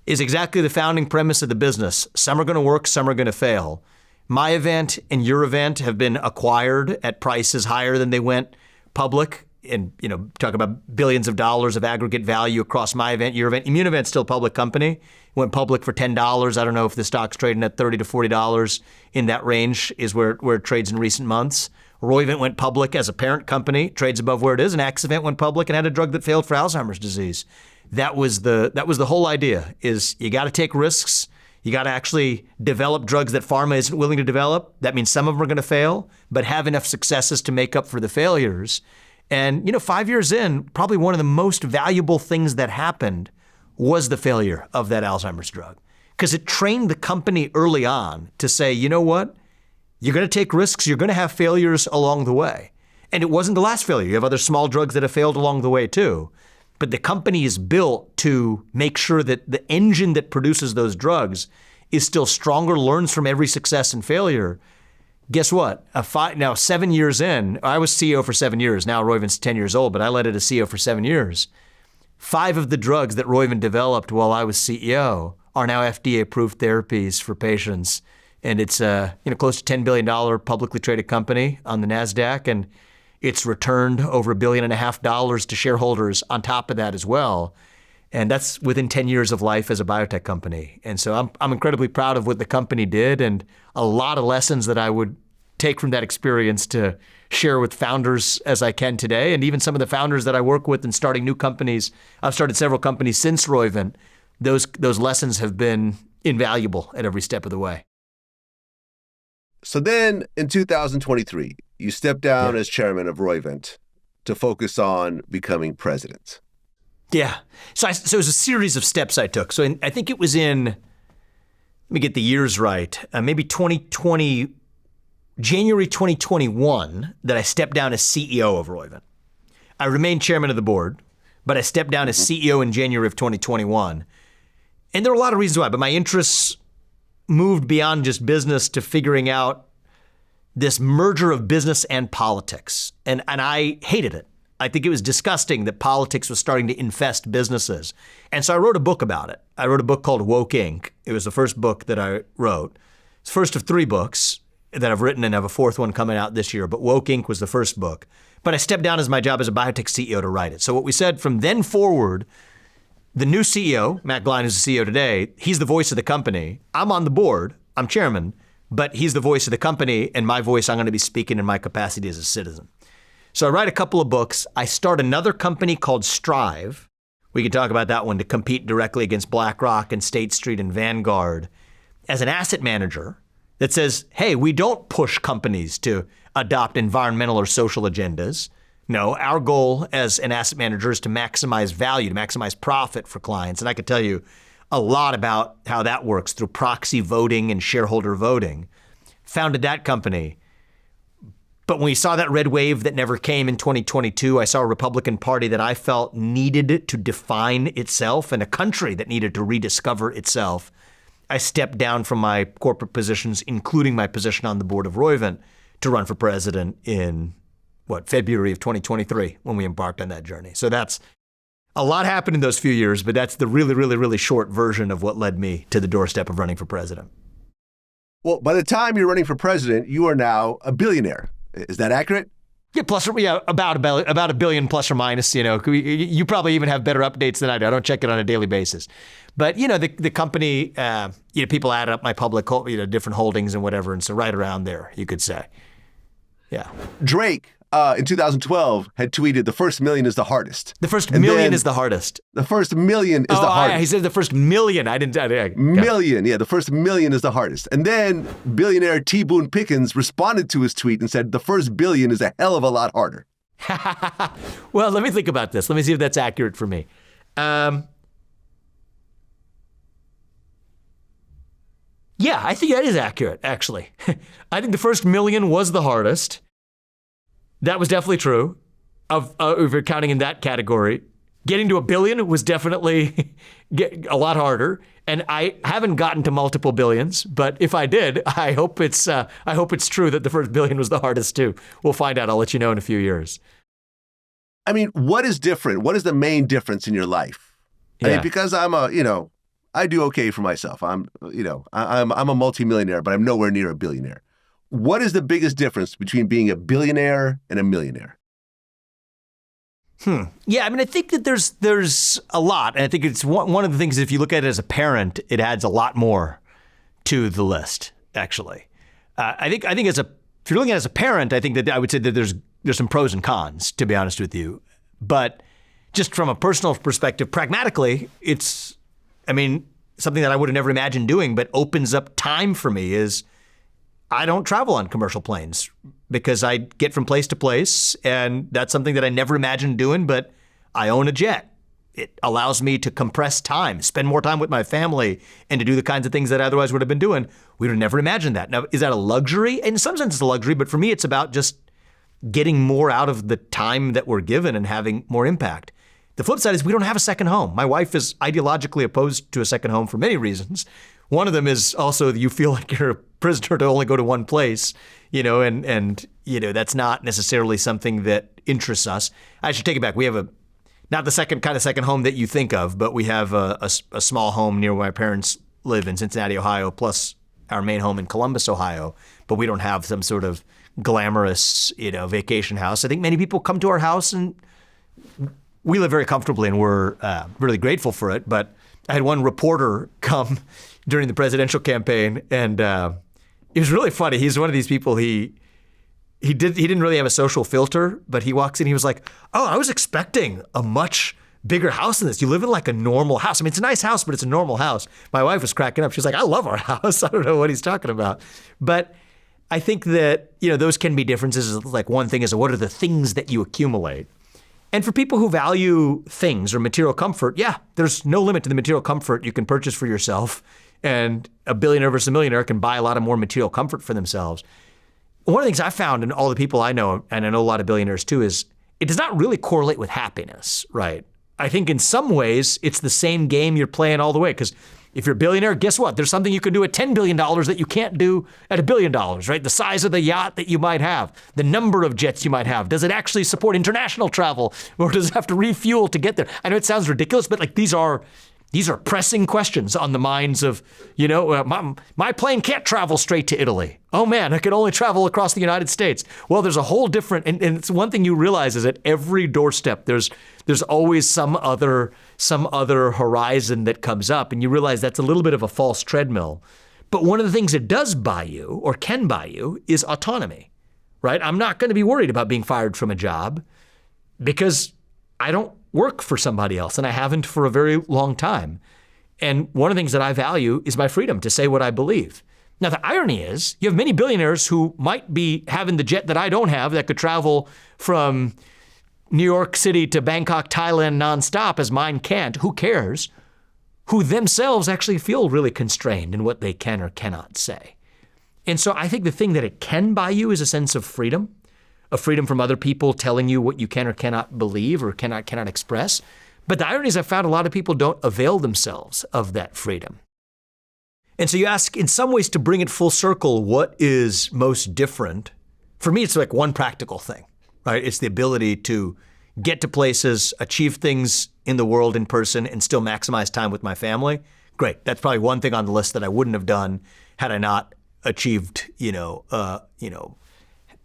S2: is exactly the founding premise of the business. Some are going to work, some are going to fail. Myovant and Urovant have been acquired at prices higher than they went public. And, talk about billions of dollars of aggregate value across Myovant, Urovant. Immunovant's still a public company. It went public for $10. I don't know if the stock's trading at $30 to $40 in that range is where it trades in recent months. Roivant went public as a parent company, trades above where it is, and Axovant went public and had a drug that failed for Alzheimer's disease. That was the whole idea, is you got to take risks. You got to actually develop drugs that pharma isn't willing to develop. That means some of them are going to fail, but have enough successes to make up for the failures. And, 5 years in, probably one of the most valuable things that happened was the failure of that Alzheimer's drug. Because it trained the company early on to say, you know what? You're going to take risks. You're going to have failures along the way. And it wasn't the last failure. You have other small drugs that have failed along the way too. but the company is built to make sure that the engine that produces those drugs is still stronger, learns from every success and failure. Guess what? Now, 7 years in, I was CEO for 7 years. Now Roivant's 10 years old, but I led it as CEO for 7 years. 5 of the drugs that Roivant developed while I was CEO are now FDA-approved therapies for patients. And it's close to $10 billion publicly traded company on the NASDAQ, and it's returned over $1.5 billion to shareholders on top of that as well. And that's within 10 years of life as a biotech company. And so I'm incredibly proud of what the company did, and a lot of lessons that I would take from that experience to share with founders as I can today. And even some of the founders that I work with in starting new companies, I've started several companies since Roivant. Those lessons have been invaluable at every step of the way.
S1: So then in 2023, you stepped down as chairman of Roivant to focus on becoming president.
S2: Yeah. So it was a series of steps I took. So I think it was in, let me get the years right, maybe January 2021 that I stepped down as CEO of Roivant. I remained chairman of the board, but I stepped down as CEO in January of 2021. And there were a lot of reasons why, but my interests moved beyond just business to figuring out this merger of business and politics. And I hated it. I think it was disgusting that politics was starting to infest businesses. And so I wrote a book about it. I wrote a book called Woke Inc. It was the first book that I wrote. It's the first of 3 books that I've written, and I have a 4th one coming out this year. But Woke Inc. was the first book. But I stepped down as my job as a biotech CEO to write it. So what we said from then forward, the new CEO, Matt Glein, who's the CEO today, he's the voice of the company. I'm on the board, I'm chairman, but he's the voice of the company, and my voice I'm going to be speaking in my capacity as a citizen. So I write a couple of books. I start another company called Strive. We could talk about that one, to compete directly against BlackRock and State Street and Vanguard as an asset manager that says, hey, we don't push companies to adopt environmental or social agendas. No, our goal as an asset manager is to maximize value, to maximize profit for clients. And I could tell you a lot about how that works through proxy voting and shareholder voting. Founded that company. But when we saw that red wave that never came in 2022, I saw a Republican Party that I felt needed to define itself and a country that needed to rediscover itself. I stepped down from my corporate positions, including my position on the board of Roivant, to run for president in February of 2023 when we embarked on that journey. So that's a lot happened in those few years, but that's the really, really, really short version of what led me to the doorstep of running for president.
S1: Well, by the time you're running for president, you are now a billionaire. Is that accurate?
S2: Yeah, about $1 billion plus or minus. You probably even have better updates than I do. I don't check it on a daily basis. But the company, people add up my public, different holdings and whatever, and so right around there, you could say. Yeah.
S1: Drake, in 2012, had tweeted, "The first million is the hardest."
S2: The first million is the hardest.
S1: The first million is the hardest.
S2: Yeah, he said the first million.
S1: Million, yeah, the first million is the hardest. And then billionaire T. Boone Pickens responded to his tweet and said, "The first billion is a hell of a lot harder."
S2: Well, let me think about this. Let me see if that's accurate for me. Yeah, I think that is accurate, actually. I think the first million was the hardest. That was definitely true, if you're counting in that category. Getting to $1 billion was definitely a lot harder, and I haven't gotten to multiple billions. But if I did, I hope it's true that the first $1 billion was the hardest too. We'll find out. I'll let you know in a few years.
S1: I mean, what is different? What is the main difference in your life? Yeah. I mean, because I do okay for myself. I'm a multimillionaire, but I'm nowhere near a billionaire. What is the biggest difference between being a billionaire and a millionaire?
S2: Yeah, I mean, I think that there's a lot. And I think it's one of the things, if you look at it as a parent, it adds a lot more to the list, actually. I think if you're looking at it as a parent, I think that I would say that there's some pros and cons, to be honest with you. But just from a personal perspective, pragmatically, it's, something that I would have never imagined doing, but opens up time for me is I don't travel on commercial planes because I get from place to place, and that's something that I never imagined doing, but I own a jet. It allows me to compress time, spend more time with my family, and to do the kinds of things that I otherwise would have been doing. We would have never imagined that. Now, is that a luxury? In some sense, it's a luxury, but for me, it's about just getting more out of the time that we're given and having more impact. The flip side is we don't have a second home. My wife is ideologically opposed to a second home for many reasons. One of them is also that you feel like you're a prisoner to only go to one place, and that's not necessarily something that interests us. I should take it back. We have not the second home that you think of, but we have a small home near where my parents live in Cincinnati, Ohio, plus our main home in Columbus, Ohio. But we don't have some sort of glamorous, vacation house. I think many people come to our house and we live very comfortably and we're really grateful for it. But I had one reporter come during the presidential campaign, and it was really funny. He's one of these people. He didn't really have a social filter, but he walks in. He was like, "Oh, I was expecting a much bigger house than this. You live in like a normal house. I mean, it's a nice house, but it's a normal house." My wife was cracking up. She's like, "I love our house." I don't know what he's talking about, but I think that those can be differences. Like one thing is, what are the things that you accumulate? And for people who value things or material comfort, yeah, there's no limit to the material comfort you can purchase for yourself. And a billionaire versus a millionaire can buy a lot of more material comfort for themselves. One of the things I found in all the people I know, and I know a lot of billionaires too, is it does not really correlate with happiness, right? I think in some ways it's the same game you're playing all the way. Because if you're a billionaire, guess what? There's something you can do at $10 billion that you can't do at $1 billion, right? The size of the yacht that you might have, the number of jets you might have. Does it actually support international travel, or does it have to refuel to get there? I know it sounds ridiculous, but like these are pressing questions on the minds of, my plane can't travel straight to Italy. Oh man, I can only travel across the United States. Well, there's a whole different, and it's one thing you realize is at every doorstep, there's always some other horizon that comes up, and you realize that's a little bit of a false treadmill. But one of the things it does buy you, or can buy you, is autonomy, right? I'm not going to be worried about being fired from a job because I don't work for somebody else, and I haven't for a very long time. And one of the things that I value is my freedom to say what I believe. Now, the irony is you have many billionaires who might be having the jet that I don't have that could travel from New York City to Bangkok, Thailand nonstop, as mine can't. Who cares? Who themselves actually feel really constrained in what they can or cannot say. And so I think the thing that it can buy you is a sense of freedom. A freedom from other people telling you what you can or cannot believe or cannot express. But the irony is I've found a lot of people don't avail themselves of that freedom. And so you ask, in some ways, to bring it full circle, what is most different? For me, it's like one practical thing, right? It's the ability to get to places, achieve things in the world in person, and still maximize time with my family. Great. That's probably one thing on the list that I wouldn't have done had I not achieved,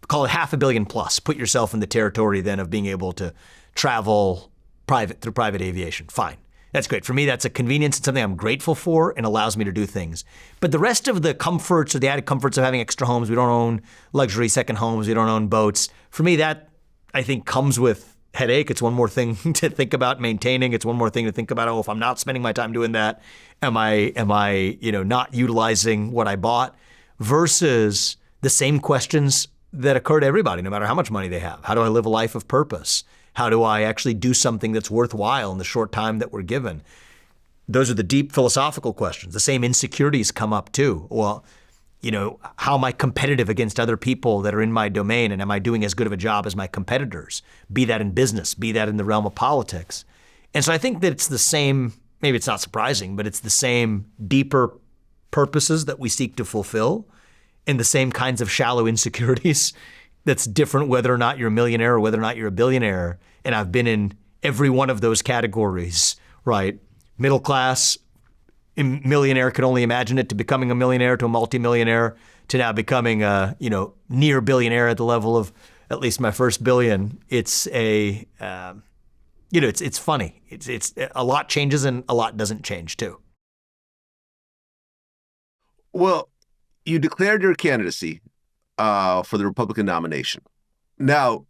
S2: call it $500 million plus. Put yourself in the territory then of being able to travel through private aviation. Fine. That's great. For me, that's a convenience. It's something I'm grateful for and allows me to do things. But the rest of the comforts or the added comforts of having extra homes, we don't own luxury second homes, we don't own boats. For me, that I think comes with headache. It's one more thing to think about maintaining. It's one more thing to think about, if I'm not spending my time doing that, am I not utilizing what I bought? Versus the same questions that occur to everybody, no matter how much money they have. How do I live a life of purpose? How do I actually do something that's worthwhile in the short time that we're given? Those are the deep philosophical questions. The same insecurities come up too. Well, how am I competitive against other people that are in my domain, and am I doing as good of a job as my competitors? Be that in business, be that in the realm of politics. And so I think that it's the same, maybe it's not surprising, but it's the same deeper purposes that we seek to fulfill, and the same kinds of shallow insecurities that's different whether or not you're a millionaire or whether or not you're a billionaire. And I've been in every one of those categories, right? Middle class, millionaire, could only imagine it, to becoming a millionaire, to a multimillionaire, to now becoming a, near billionaire at the level of at least my first billion. It's it's funny. It's a lot changes and a lot doesn't change too.
S1: Well, you declared your candidacy for the Republican nomination. Now,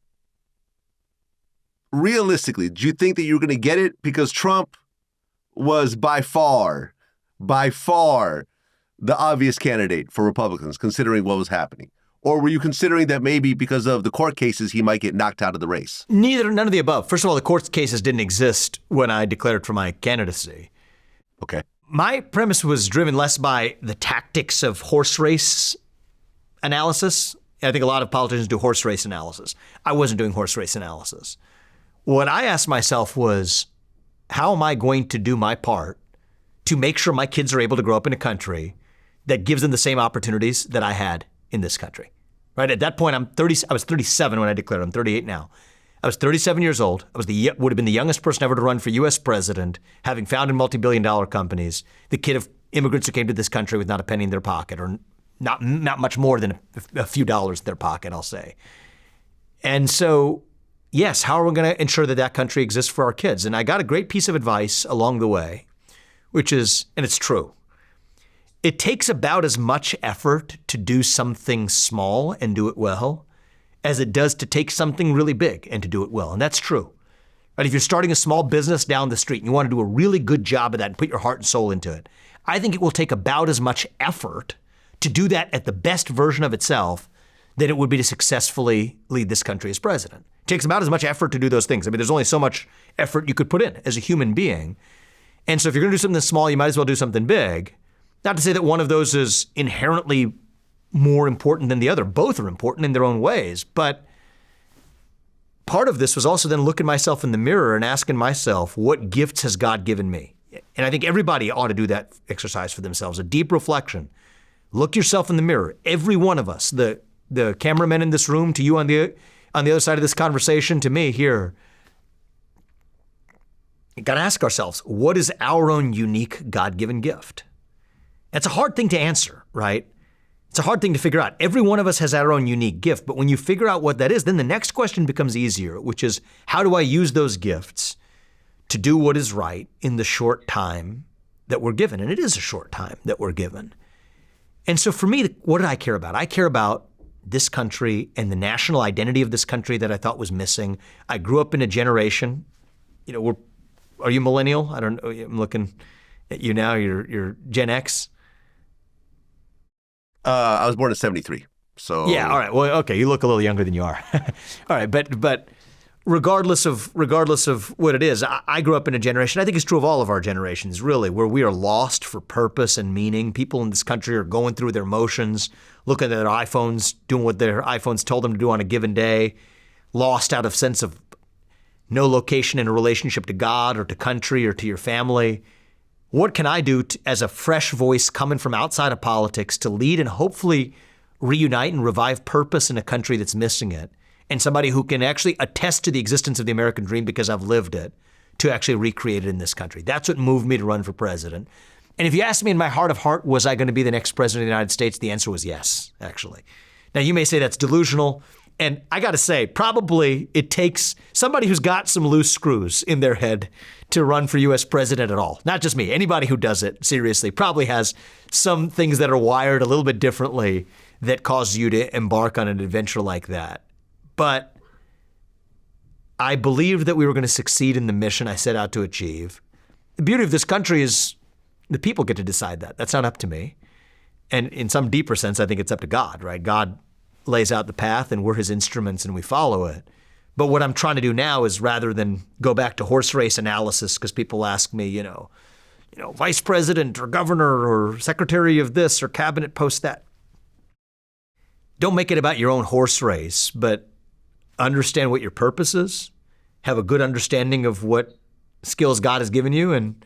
S1: realistically, do you think that you're going to get it? Because Trump was by far the obvious candidate for Republicans, considering what was happening. Or were you considering that maybe because of the court cases, he might get knocked out of the race?
S2: None of the above. First of all, the court cases didn't exist when I declared for my candidacy.
S1: Okay.
S2: My premise was driven less by the tactics of horse race analysis. I think a lot of politicians do horse race analysis. I wasn't doing horse race analysis. what I asked myself was, how am I going to do my part to make sure my kids are able to grow up in a country that gives them the same opportunities that I had in this country? Right? At that point, I was 37 when I declared. I'm 38 now. I was 37 years old. I would have been the youngest person ever to run for U.S. president, having founded multi-billion-dollar companies, the kid of immigrants who came to this country with not a penny in their pocket, or not much more than a few dollars in their pocket, I'll say. And so, yes, how are we going to ensure that that country exists for our kids? And I got a great piece of advice along the way, which is, and it's true, it takes about as much effort to do something small and do it well as it does to take something really big and to do it well. And that's true. Right? If you're starting a small business down the street and you want to do a really good job of that and put your heart and soul into it, I think it will take about as much effort to do that at the best version of itself than it would be to successfully lead this country as president. It takes about as much effort to do those things. I mean, there's only so much effort you could put in as a human being. And so if you're going to do something small, you might as well do something big. Not to say that one of those is inherently more important than the other. Both are important in their own ways. But part of this was also then looking myself in the mirror and asking myself, what gifts has God given me? And I think everybody ought to do that exercise for themselves, a deep reflection. Look yourself in the mirror. Every one of us, the cameramen in this room, to you on the other side of this conversation, to me here, you got to ask ourselves, what is our own unique God-given gift? That's a hard thing to answer, right? It's a hard thing to figure out. Every one of us has our own unique gift, but when you figure out what that is, then the next question becomes easier, which is, how do I use those gifts to do what is right in the short time that we're given? And it is a short time that we're given. And so for me, what did I care about? I care about this country and the national identity of this country that I thought was missing. I grew up in a generation, are you millennial? I don't know. I'm looking at you now. You're Gen X.
S1: I was born in 73. So
S2: yeah, all right. Well, okay, you look a little younger than you are. All right, but regardless of what it is, I grew up in a generation, I think it's true of all of our generations, really, where we are lost for purpose and meaning. People in this country are going through their motions, looking at their iPhones, doing what their iPhones told them to do on a given day, lost out of sense of no location in a relationship to God or to country or to your family. What can I do as a fresh voice coming from outside of politics to lead and hopefully reunite and revive purpose in a country that's missing it, and somebody who can actually attest to the existence of the American dream because I've lived it, to actually recreate it in this country? That's what moved me to run for president. And if you asked me in my heart of heart, was I going to be the next president of the United States? The answer was yes, actually. Now, you may say that's delusional. And I got to say, probably it takes somebody who's got some loose screws in their head to run for U.S. president at all. Not just me. Anybody who does it, seriously, probably has some things that are wired a little bit differently that cause you to embark on an adventure like that. But I believed that we were going to succeed in the mission I set out to achieve. The beauty of this country is the people get to decide that. That's not up to me. And in some deeper sense, I think it's up to God, right? God lays out the path and we're his instruments and we follow it. But what I'm trying to do now is, rather than go back to horse race analysis, because people ask me, vice president or governor or secretary of this or cabinet post that. Don't make it about your own horse race, but understand what your purpose is, have a good understanding of what skills God has given you and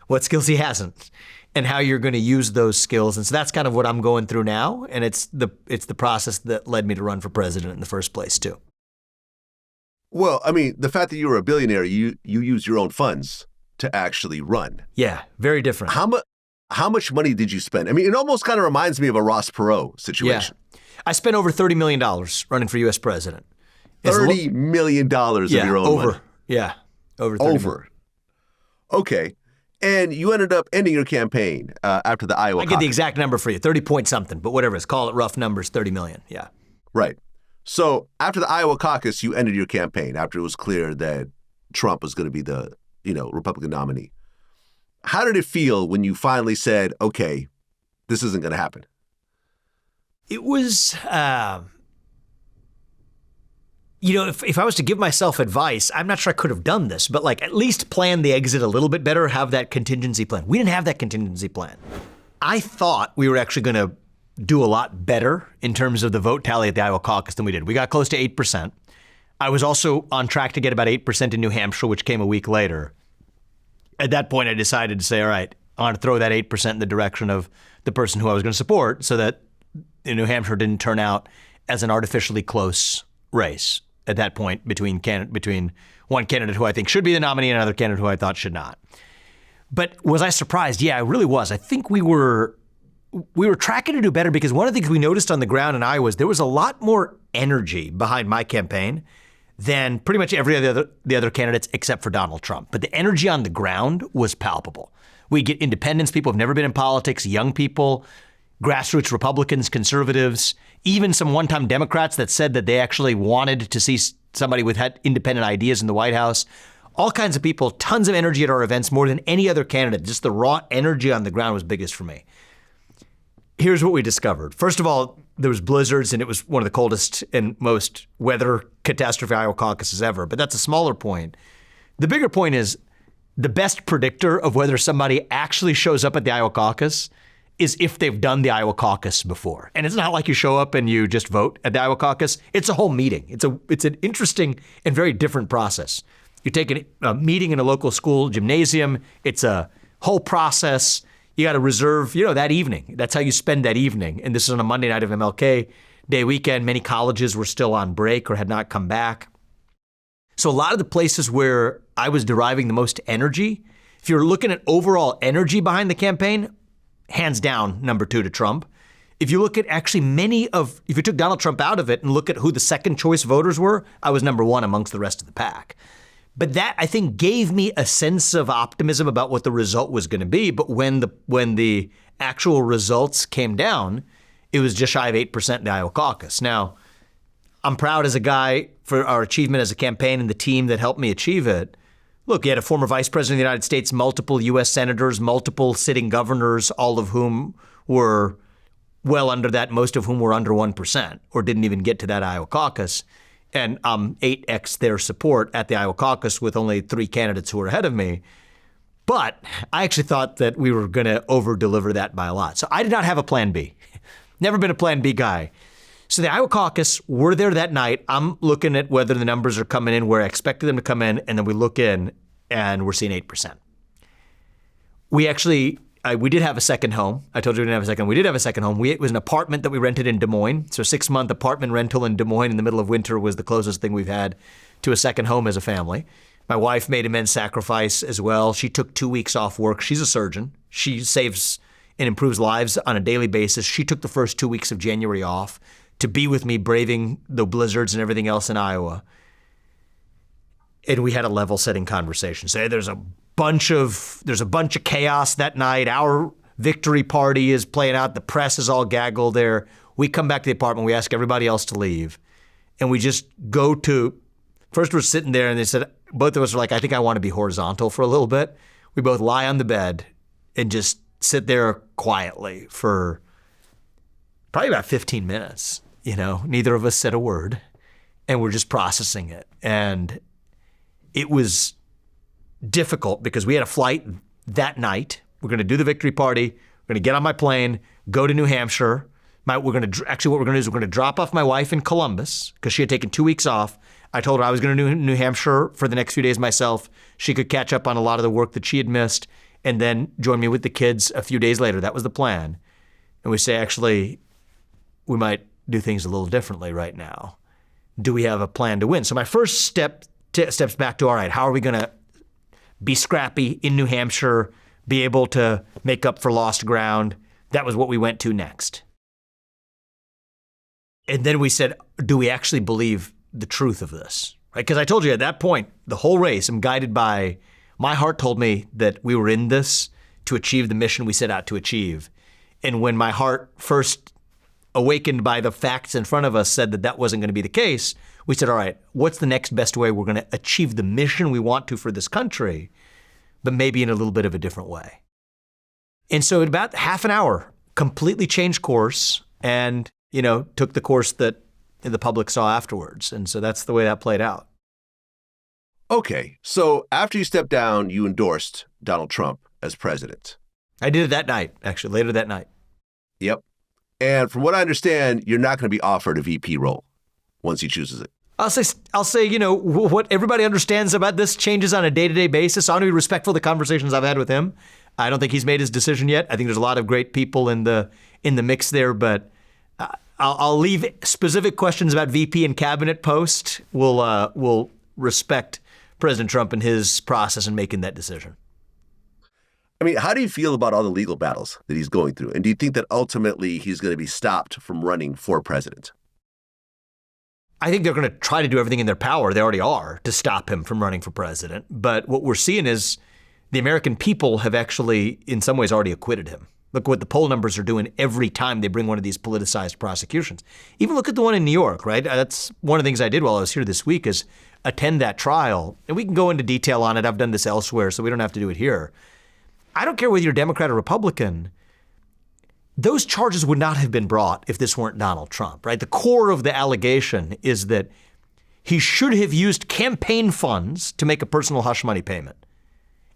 S2: what skills he hasn't, and how you're going to use those skills. And so that's kind of what I'm going through now. And it's the process that led me to run for president in the first place, too.
S1: Well, I mean, the fact that you were a billionaire, you use your own funds to actually run.
S2: Yeah, very different.
S1: How much money did you spend? I mean, it almost kind of reminds me of a Ross Perot situation.
S2: Yeah. I spent over $30 million running for U.S. president.
S1: $30 million of your own money?
S2: Yeah, over 30 million.
S1: Okay. And you ended up ending your campaign after the Iowa caucus.
S2: I get the exact number for you, 30 point something, but whatever. It's call it rough numbers, 30 million. Yeah.
S1: Right. So after the Iowa caucus, you ended your campaign after it was clear that Trump was going to be the, Republican nominee. How did it feel when you finally said, okay, this isn't going to happen?
S2: It was, if I was to give myself advice, I'm not sure I could have done this, but at least plan the exit a little bit better, have that contingency plan. We didn't have that contingency plan. I thought we were actually going to do a lot better in terms of the vote tally at the Iowa caucus than we did. We got close to 8%. I was also on track to get about 8% in New Hampshire, which came a week later. At that point, I decided to say, all right, I want to throw that 8% in the direction of the person who I was going to support so that New Hampshire didn't turn out as an artificially close race at that point between one candidate who I think should be the nominee and another candidate who I thought should not. But was I surprised? Yeah, I really was. I think we were tracking to do better because one of the things we noticed on the ground in Iowa was there was a lot more energy behind my campaign than pretty much every the other candidates except for Donald Trump. But the energy on the ground was palpable. We get independents, people who've never been in politics, young people, grassroots Republicans, conservatives, even some one-time Democrats that said that they actually wanted to see somebody with independent ideas in the White House. All kinds of people, tons of energy at our events, more than any other candidate. Just the raw energy on the ground was biggest for me. Here's what we discovered. First of all, there was blizzards, and it was one of the coldest and most weather catastrophe Iowa caucuses ever. But that's a smaller point. The bigger point is the best predictor of whether somebody actually shows up at the Iowa caucus is if they've done the Iowa caucus before. And it's not like you show up and you just vote at the Iowa caucus. It's a whole meeting. It's an interesting and very different process. You take a meeting in a local school gymnasium. It's a whole process. You got to reserve, that evening. That's how you spend that evening. And this is on a Monday night of MLK Day weekend. Many colleges were still on break or had not come back. So a lot of the places where I was deriving the most energy, if you're looking at overall energy behind the campaign, hands down, number 2 to Trump. If you look at actually if you took Donald Trump out of it and look at who the second choice voters were, I was number 1 amongst the rest of the pack. But that, I think, gave me a sense of optimism about what the result was going to be. But when the actual results came down, it was just shy of 8% in the Iowa caucus. Now, I'm proud as a guy for our achievement as a campaign and the team that helped me achieve it. Look, you had a former vice president of the United States, multiple U.S. senators, multiple sitting governors, all of whom were well under that, most of whom were under 1% or didn't even get to that Iowa caucus. And 8x their support at the Iowa caucus with only 3 candidates who were ahead of me. But I actually thought that we were going to over-deliver that by a lot. So I did not have a plan B. Never been a plan B guy. So the Iowa caucus, we're there that night. I'm looking at whether the numbers are coming in where I expected them to come in, and then we look in and we're seeing 8%. We actually, we did have a second home. I told you we didn't have a second. We did have a second home. It was an apartment that we rented in Des Moines. So a 6-month apartment rental in Des Moines in the middle of winter was the closest thing we've had to a second home as a family. My wife made immense sacrifice as well. She took 2 weeks off work. She's a surgeon. She saves and improves lives on a daily basis. She took the first 2 weeks of January off to be with me braving the blizzards and everything else in Iowa. And we had a level-setting conversation. So there's a bunch of chaos that night. Our victory party is playing out. The press is all gaggled there. We come back to the apartment. We ask everybody else to leave. And we just go to, first we're sitting there and they said, both of us were like, I think I want to be horizontal for a little bit. We both lie on the bed and just sit there quietly for probably about 15 minutes. Neither of us said a word and we're just processing it. And it was difficult because we had a flight that night. We're going to do the victory party. We're going to get on my plane, go to New Hampshire. What we're going to do is we're going to drop off my wife in Columbus because she had taken 2 weeks off. I told her I was going to do New Hampshire for the next few days myself. She could catch up on a lot of the work that she had missed and then join me with the kids a few days later. That was the plan. And we say, actually, we might do things a little differently right now. Do we have a plan to win? So my first steps back to, all right, how are we going to be scrappy in New Hampshire, be able to make up for lost ground? That was what we went to next. And then we said, do we actually believe the truth of this? Right? Because I told you at that point, the whole race, I'm guided by, my heart told me that we were in this to achieve the mission we set out to achieve. And when my heart first awakened by the facts in front of us said that wasn't going to be the case, we said, all right, what's the next best way we're going to achieve the mission we want to for this country, but maybe in a little bit of a different way? And so in about half an hour, completely changed course and, took the course that the public saw afterwards. And so that's the way that played out.
S1: Okay, so after you stepped down, you endorsed Donald Trump as president.
S2: I did it that night, actually, later that night.
S1: Yep. And from what I understand, you're not going to be offered a VP role once he chooses it.
S2: I'll say, what everybody understands about this changes on a day-to-day basis. I want to be respectful of the conversations I've had with him. I don't think he's made his decision yet. I think there's a lot of great people in the mix there, but I'll leave specific questions about VP and cabinet post. We'll respect President Trump and his process in making that decision.
S1: I mean, how do you feel about all the legal battles that he's going through? And do you think that ultimately he's going to be stopped from running for president?
S2: I think they're going to try to do everything in their power. They already are to stop him from running for president. But what we're seeing is the American people have actually, in some ways, already acquitted him. Look what the poll numbers are doing every time they bring one of these politicized prosecutions. Even look at the one in New York, right? That's one of the things I did while I was here this week is attend that trial. And we can go into detail on it. I've done this elsewhere, so we don't have to do it here. I don't care whether you're Democrat or Republican. Those charges would not have been brought if this weren't Donald Trump, right? The core of the allegation is that he should have used campaign funds to make a personal hush money payment.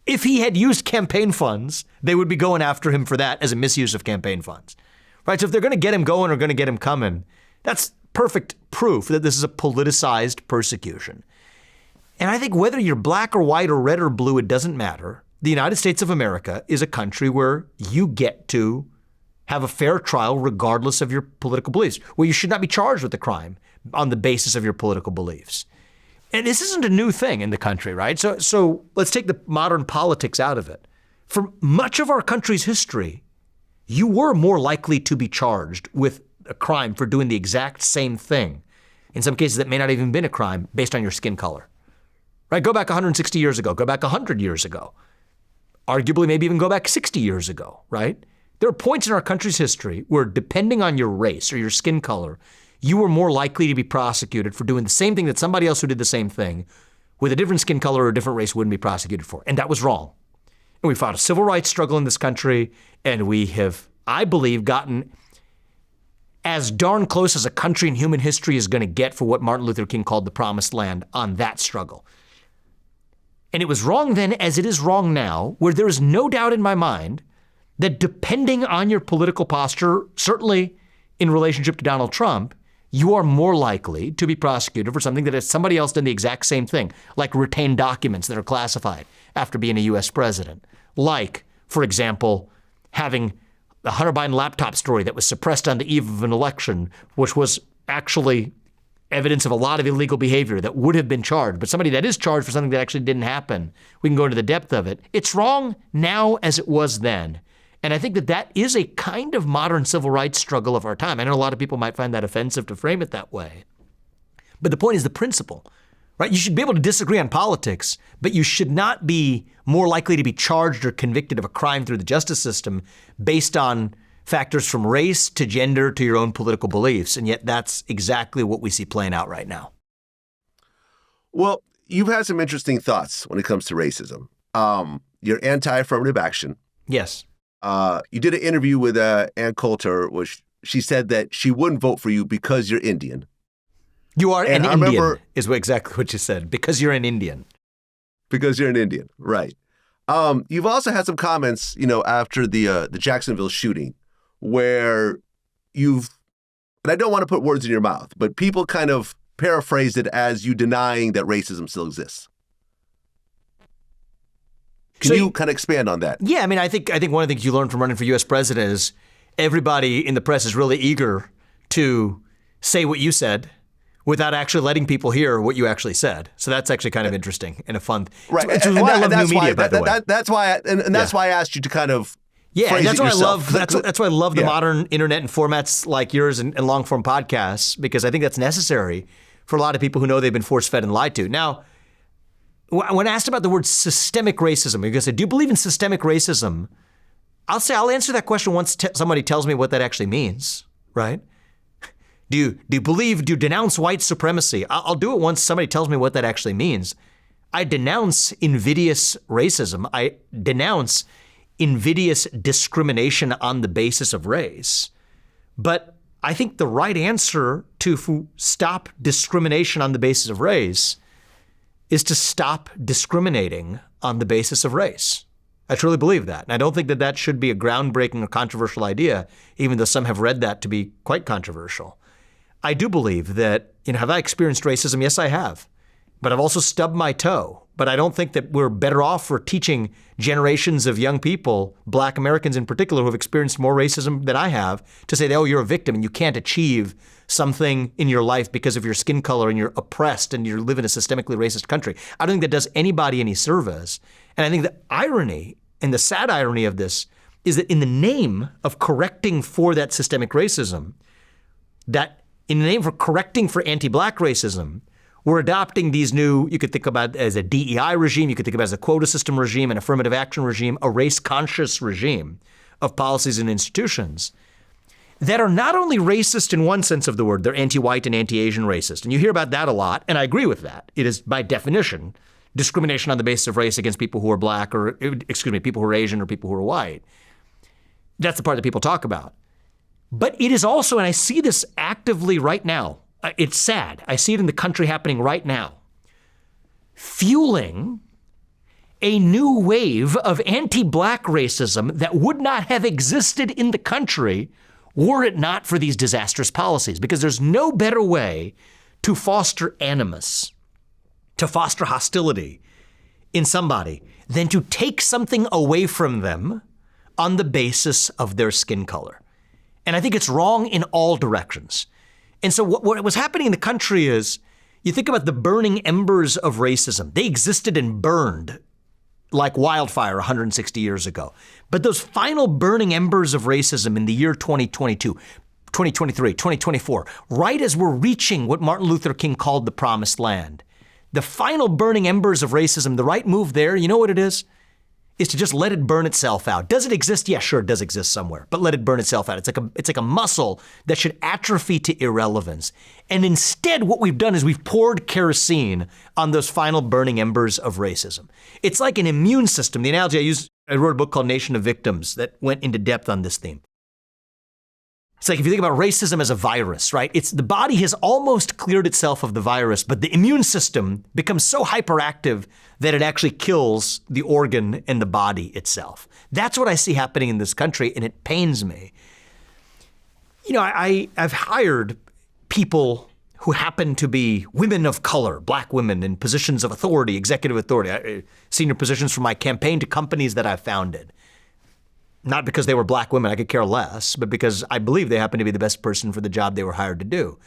S2: If he had used campaign funds, they would be going after him for that as a misuse of campaign funds, right? So if they're going to get him going or going to get him coming, that's perfect proof that this is a politicized persecution. And I think whether you're black or white or red or blue, it doesn't matter. The United States of America is a country where you get to have a fair trial regardless of your political beliefs, where you should not be charged with a crime on the basis of your political beliefs. And this isn't a new thing in the country, right? So let's take the modern politics out of it. For much of our country's history, you were more likely to be charged with a crime for doing the exact same thing. In some cases, that may not even been a crime based on your skin color, right? Go back 160 years ago, go back 100 years ago, arguably maybe even go back 60 years ago, right? There are points in our country's history where, depending on your race or your skin color, you were more likely to be prosecuted for doing the same thing that somebody else who did the same thing with a different skin color or a different race wouldn't be prosecuted for. And that was wrong. And we fought a civil rights struggle in this country, and we have, I believe, gotten as darn close as a country in human history is going to get for what Martin Luther King called the promised land on that struggle. And it was wrong then, as it is wrong now, where there is no doubt in my mind that depending on your political posture, certainly in relationship to Donald Trump, you are more likely to be prosecuted for something that has somebody else done the exact same thing, like retain documents that are classified after being a U.S. president. Like, for example, having the Hunter Biden laptop story that was suppressed on the eve of an election, which was actually evidence of a lot of illegal behavior that would have been charged, but somebody that is charged for something that actually didn't happen. We can go into the depth of it. It's wrong now as it was then. And I think that that is a kind of modern civil rights struggle of our time. I know a lot of people might find that offensive to frame it that way. But the point is the principle, right? You should be able to disagree on politics, but you should not be more likely to be charged or convicted of a crime through the justice system based on factors from race to gender to your own political beliefs. And yet that's exactly what we see playing out right now.
S1: Well, you've had some interesting thoughts when it comes to racism. You're anti-affirmative action.
S2: Yes.
S1: You did an interview with Ann Coulter, which she said that she wouldn't vote for you because you're Indian.
S2: You are an Indian, is exactly what you said, because you're an Indian.
S1: Because you're an Indian, right. You've also had some comments, after the Jacksonville shooting, where and I don't want to put words in your mouth, but people kind of paraphrased it as you denying that racism still exists. Can you kind of expand on that?
S2: Yeah, I mean, I think one of the things you learn from running for U.S. president is everybody in the press is really eager to say what you said without actually letting people hear what you actually said. So that's actually kind of interesting and a fun.
S1: Right,
S2: it's why I love new media, by the way.
S1: That's why, that's why I asked you to kind of.
S2: Yeah, and that's why
S1: yourself.
S2: That's why I love the modern internet and formats like yours and long form podcasts, because I think that's necessary for a lot of people who know they've been force fed and lied to. Now, when asked about the word systemic racism, because I do believe in systemic racism, I'll answer that question once somebody tells me what that actually means, right? Do you denounce white supremacy? I'll do it once somebody tells me what that actually means. I denounce invidious racism. I denounce invidious discrimination on the basis of race. But I think the right answer to stop discrimination on the basis of race is to stop discriminating on the basis of race. I truly believe that. And I don't think that that should be a groundbreaking or controversial idea, even though some have read that to be quite controversial. I do believe that, have I experienced racism? Yes, I have. But I've also stubbed my toe. But I don't think that we're better off for teaching generations of young people, Black Americans in particular, who have experienced more racism than I have, to say, oh, you're a victim and you can't achieve something in your life because of your skin color and you're oppressed and you live in a systemically racist country. I don't think that does anybody any service. And I think the irony and the sad irony of this is that in the name of correcting for that systemic racism, that in the name for correcting for anti-Black racism, we're adopting these new, you could think about as a DEI regime, you could think about as a quota system regime, an affirmative action regime, a race-conscious regime of policies and institutions that are not only racist in one sense of the word, they're anti-white and anti-Asian racist. And you hear about that a lot, and I agree with that. It is, by definition, discrimination on the basis of race against people who are Black or, people who are Asian or people who are white. That's the part that people talk about. But it is also, and I see this actively right now, it's sad. I see it in the country happening right now, fueling a new wave of anti-Black racism that would not have existed in the country were it not for these disastrous policies. Because there's no better way to foster animus, to foster hostility in somebody than to take something away from them on the basis of their skin color. And I think it's wrong in all directions. And so what was happening in the country is, you think about the burning embers of racism. They existed and burned like wildfire 160 years ago. But those final burning embers of racism in the year 2022, 2023, 2024, right as we're reaching what Martin Luther King called the promised land, the final burning embers of racism, the right move there, you know what it is to just let it burn itself out. Does it exist? Yeah, sure, it does exist somewhere, but let it burn itself out. It's like a muscle that should atrophy to irrelevance. And instead, what we've done is we've poured kerosene on those final burning embers of racism. It's like an immune system. The analogy I wrote a book called Nation of Victims that went into depth on this theme. It's like if you think about racism as a virus, right? The body has almost cleared itself of the virus, but the immune system becomes so hyperactive that it actually kills the organ and the body itself. That's what I see happening in this country, and it pains me. I've hired people who happen to be women of color, Black women in positions of authority, executive authority, senior positions from my campaign to companies that I've founded. Not because they were Black women, I could care less, but because I believe they happen to be the best person for the job they were hired to do.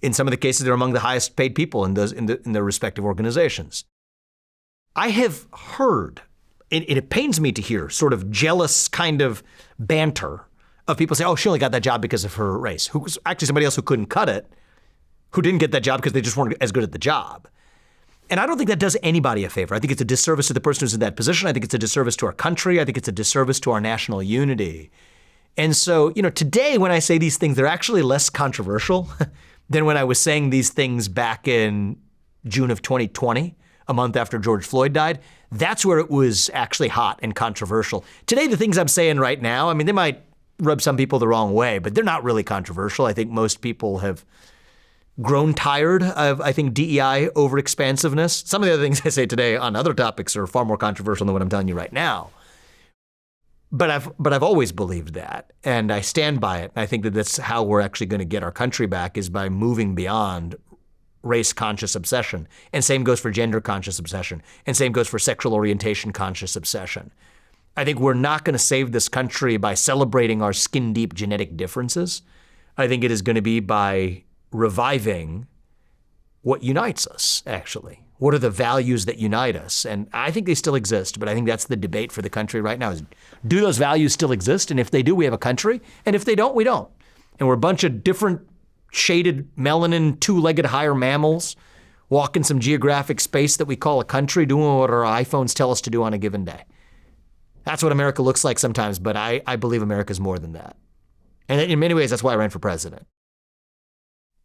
S2: In some of the cases, they're among the highest paid people in their respective organizations. I have heard, and it pains me to hear, sort of jealous kind of banter of people say, oh, she only got that job because of her race. Who was actually somebody else who couldn't cut it, who didn't get that job because they just weren't as good at the job. And I don't think that does anybody a favor. I think it's a disservice to the person who's in that position. I think it's a disservice to our country. I think it's a disservice to our national unity. And so, today when I say these things, they're actually less controversial than when I was saying these things back in June of 2020, a month after George Floyd died. That's where it was actually hot and controversial. Today, the things I'm saying right now, they might rub some people the wrong way, but they're not really controversial. I think most people have grown tired of, DEI overexpansiveness. Some of the other things I say today on other topics are far more controversial than what I'm telling you right now. But I've always believed that, and I stand by it. I think that that's how we're actually going to get our country back, is by moving beyond race-conscious obsession. And same goes for gender-conscious obsession. And same goes for sexual orientation-conscious obsession. I think we're not going to save this country by celebrating our skin-deep genetic differences. I think it is going to be by reviving what unites us, actually. What are the values that unite us? And I think they still exist, but I think that's the debate for the country right now is, do those values still exist? And if they do, we have a country. And if they don't, we don't. And we're a bunch of different shaded melanin, two-legged higher mammals walking some geographic space that we call a country, doing what our iPhones tell us to do on a given day. That's what America looks like sometimes, but I believe America's more than that. And in many ways, that's why I ran for president.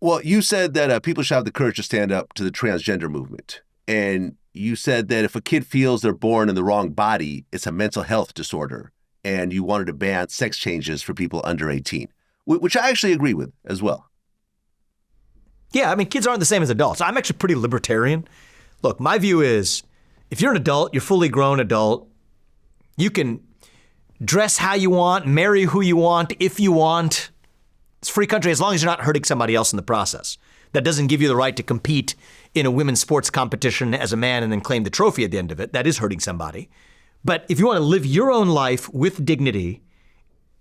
S1: Well, you said that people should have the courage to stand up to the transgender movement. And you said that if a kid feels they're born in the wrong body, it's a mental health disorder. And you wanted to ban sex changes for people under 18, which I actually agree with as well.
S2: Yeah, kids aren't the same as adults. I'm actually pretty libertarian. Look, my view is if you're an adult, you're fully grown adult, you can dress how you want, marry who you want, if you want. It's a free country as long as you're not hurting somebody else in the process. That doesn't give you the right to compete in a women's sports competition as a man and then claim the trophy at the end of it. That is hurting somebody. But if you want to live your own life with dignity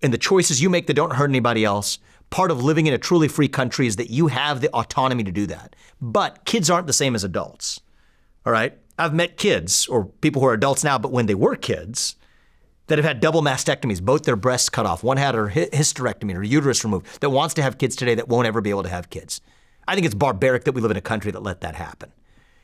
S2: and the choices you make that don't hurt anybody else, part of living in a truly free country is that you have the autonomy to do that. But kids aren't the same as adults. All right? I've met kids, or people who are adults now, but when they were kids, that have had double mastectomies, both their breasts cut off. One had her hysterectomy, her uterus removed, that wants to have kids today that won't ever be able to have kids. I think it's barbaric that we live in a country that let that happen.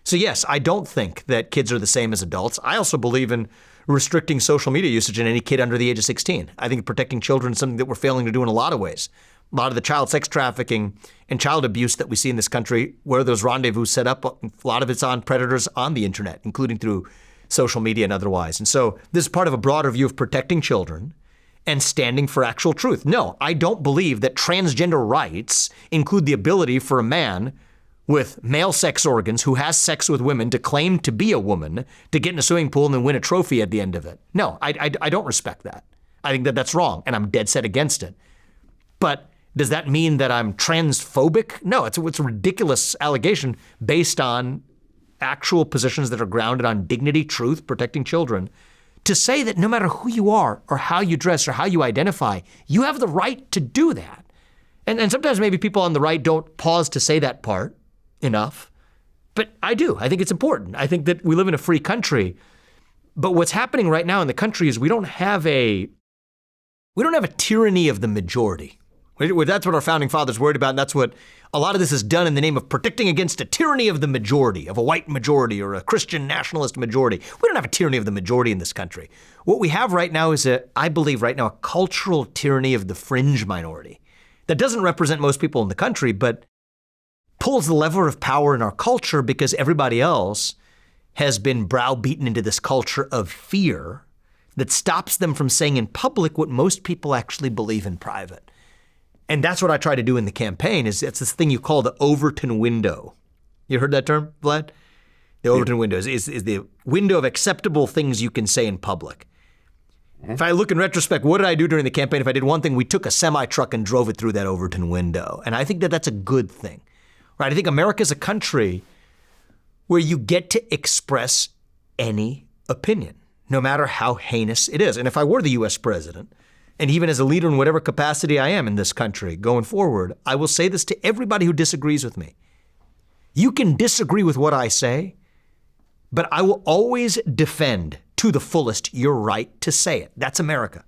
S2: So yes, I don't think that kids are the same as adults. I also believe in restricting social media usage in any kid under the age of 16. I think protecting children is something that we're failing to do in a lot of ways. A lot of the child sex trafficking and child abuse that we see in this country, where those rendezvous set up, a lot of it's on predators on the internet, including through social media and otherwise. And so this is part of a broader view of protecting children and standing for actual truth. No, I don't believe that transgender rights include the ability for a man with male sex organs who has sex with women to claim to be a woman, to get in a swimming pool and then win a trophy at the end of it. No, I don't respect that. I think that that's wrong, and I'm dead set against it. But does that mean that I'm transphobic? No, it's a ridiculous allegation based on actual positions that are grounded on dignity, truth, protecting children. To say that no matter who you are or how you dress or how you identify, you have the right to do that. And sometimes maybe people on the right don't pause to say that part enough, but I do. I think it's important. I think that we live in a free country, but what's happening right now in the country is we don't have a tyranny of the majority. That's what our founding fathers worried about, and that's what a lot of this is done in the name of protecting against a tyranny of the majority, of a white majority or a Christian nationalist majority. We don't have a tyranny of the majority in this country. What we have right now is I believe right now, a cultural tyranny of the fringe minority that doesn't represent most people in the country, but pulls the lever of power in our culture because everybody else has been browbeaten into this culture of fear that stops them from saying in public what most people actually believe in private. And that's what I try to do in the campaign. It's this thing you call the Overton window. You heard that term, Vlad? The Overton window is the window of acceptable things you can say in public. If I look in retrospect, what did I do during the campaign? If I did one thing, we took a semi-truck and drove it through that Overton window. And I think that that's a good thing, right? I think America is a country where you get to express any opinion, no matter how heinous it is. And if I were the U.S. president, and even as a leader in whatever capacity I am in this country going forward, I will say this to everybody who disagrees with me. You can disagree with what I say, but I will always defend to the fullest your right to say it. That's America.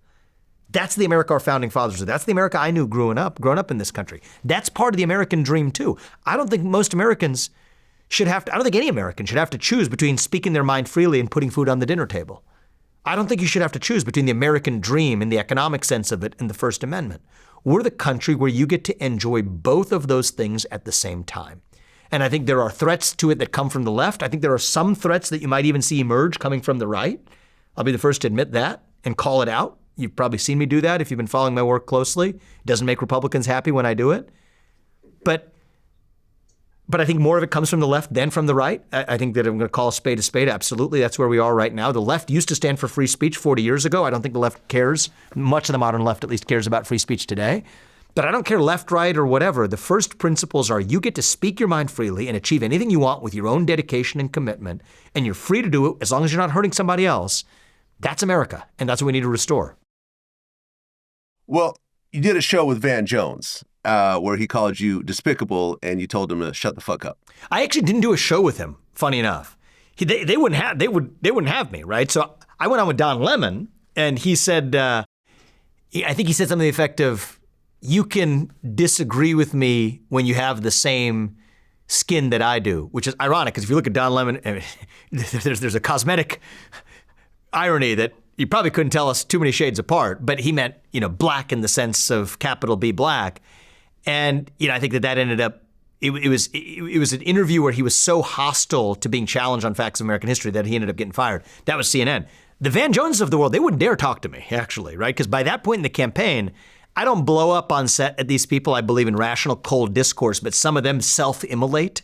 S2: That's the America our founding fathers did. That's the America I knew growing up in this country. That's part of the American dream too. I don't think most Americans I don't think any American should have to choose between speaking their mind freely and putting food on the dinner table. I don't think you should have to choose between the American dream and the economic sense of it and the First Amendment. We're the country where you get to enjoy both of those things at the same time. And I think there are threats to it that come from the left. I think there are some threats that you might even see emerge coming from the right. I'll be the first to admit that and call it out. You've probably seen me do that if you've been following my work closely. It doesn't make Republicans happy when I do it. But I think more of it comes from the left than from the right. I think that I'm going to call a spade. Absolutely. That's where we are right now. The left used to stand for free speech 40 years ago. I don't think the left cares. Much of the modern left at least cares about free speech today. But I don't care left, right, or whatever. The first principles are you get to speak your mind freely and achieve anything you want with your own dedication and commitment. And you're free to do it as long as you're not hurting somebody else. That's America. And that's what we need to restore.
S1: Well, you did a show with Van Jones. Where he called you despicable and you told him to shut the fuck up.
S2: I actually didn't do a show with him, funny enough. They wouldn't have me, right? So I went on with Don Lemon and he said, I think he said something to the effect of, you can disagree with me when you have the same skin that I do, which is ironic because if you look at Don Lemon, there's a cosmetic irony that you probably couldn't tell us too many shades apart, but he meant, black in the sense of capital B black. And, I think that ended up, it was an interview where he was so hostile to being challenged on facts of American history that he ended up getting fired. That was CNN. The Van Joneses of the world, they wouldn't dare talk to me, actually, right? Because by that point in the campaign, I don't blow up on set at these people. I believe in rational, cold discourse, but some of them self-immolate.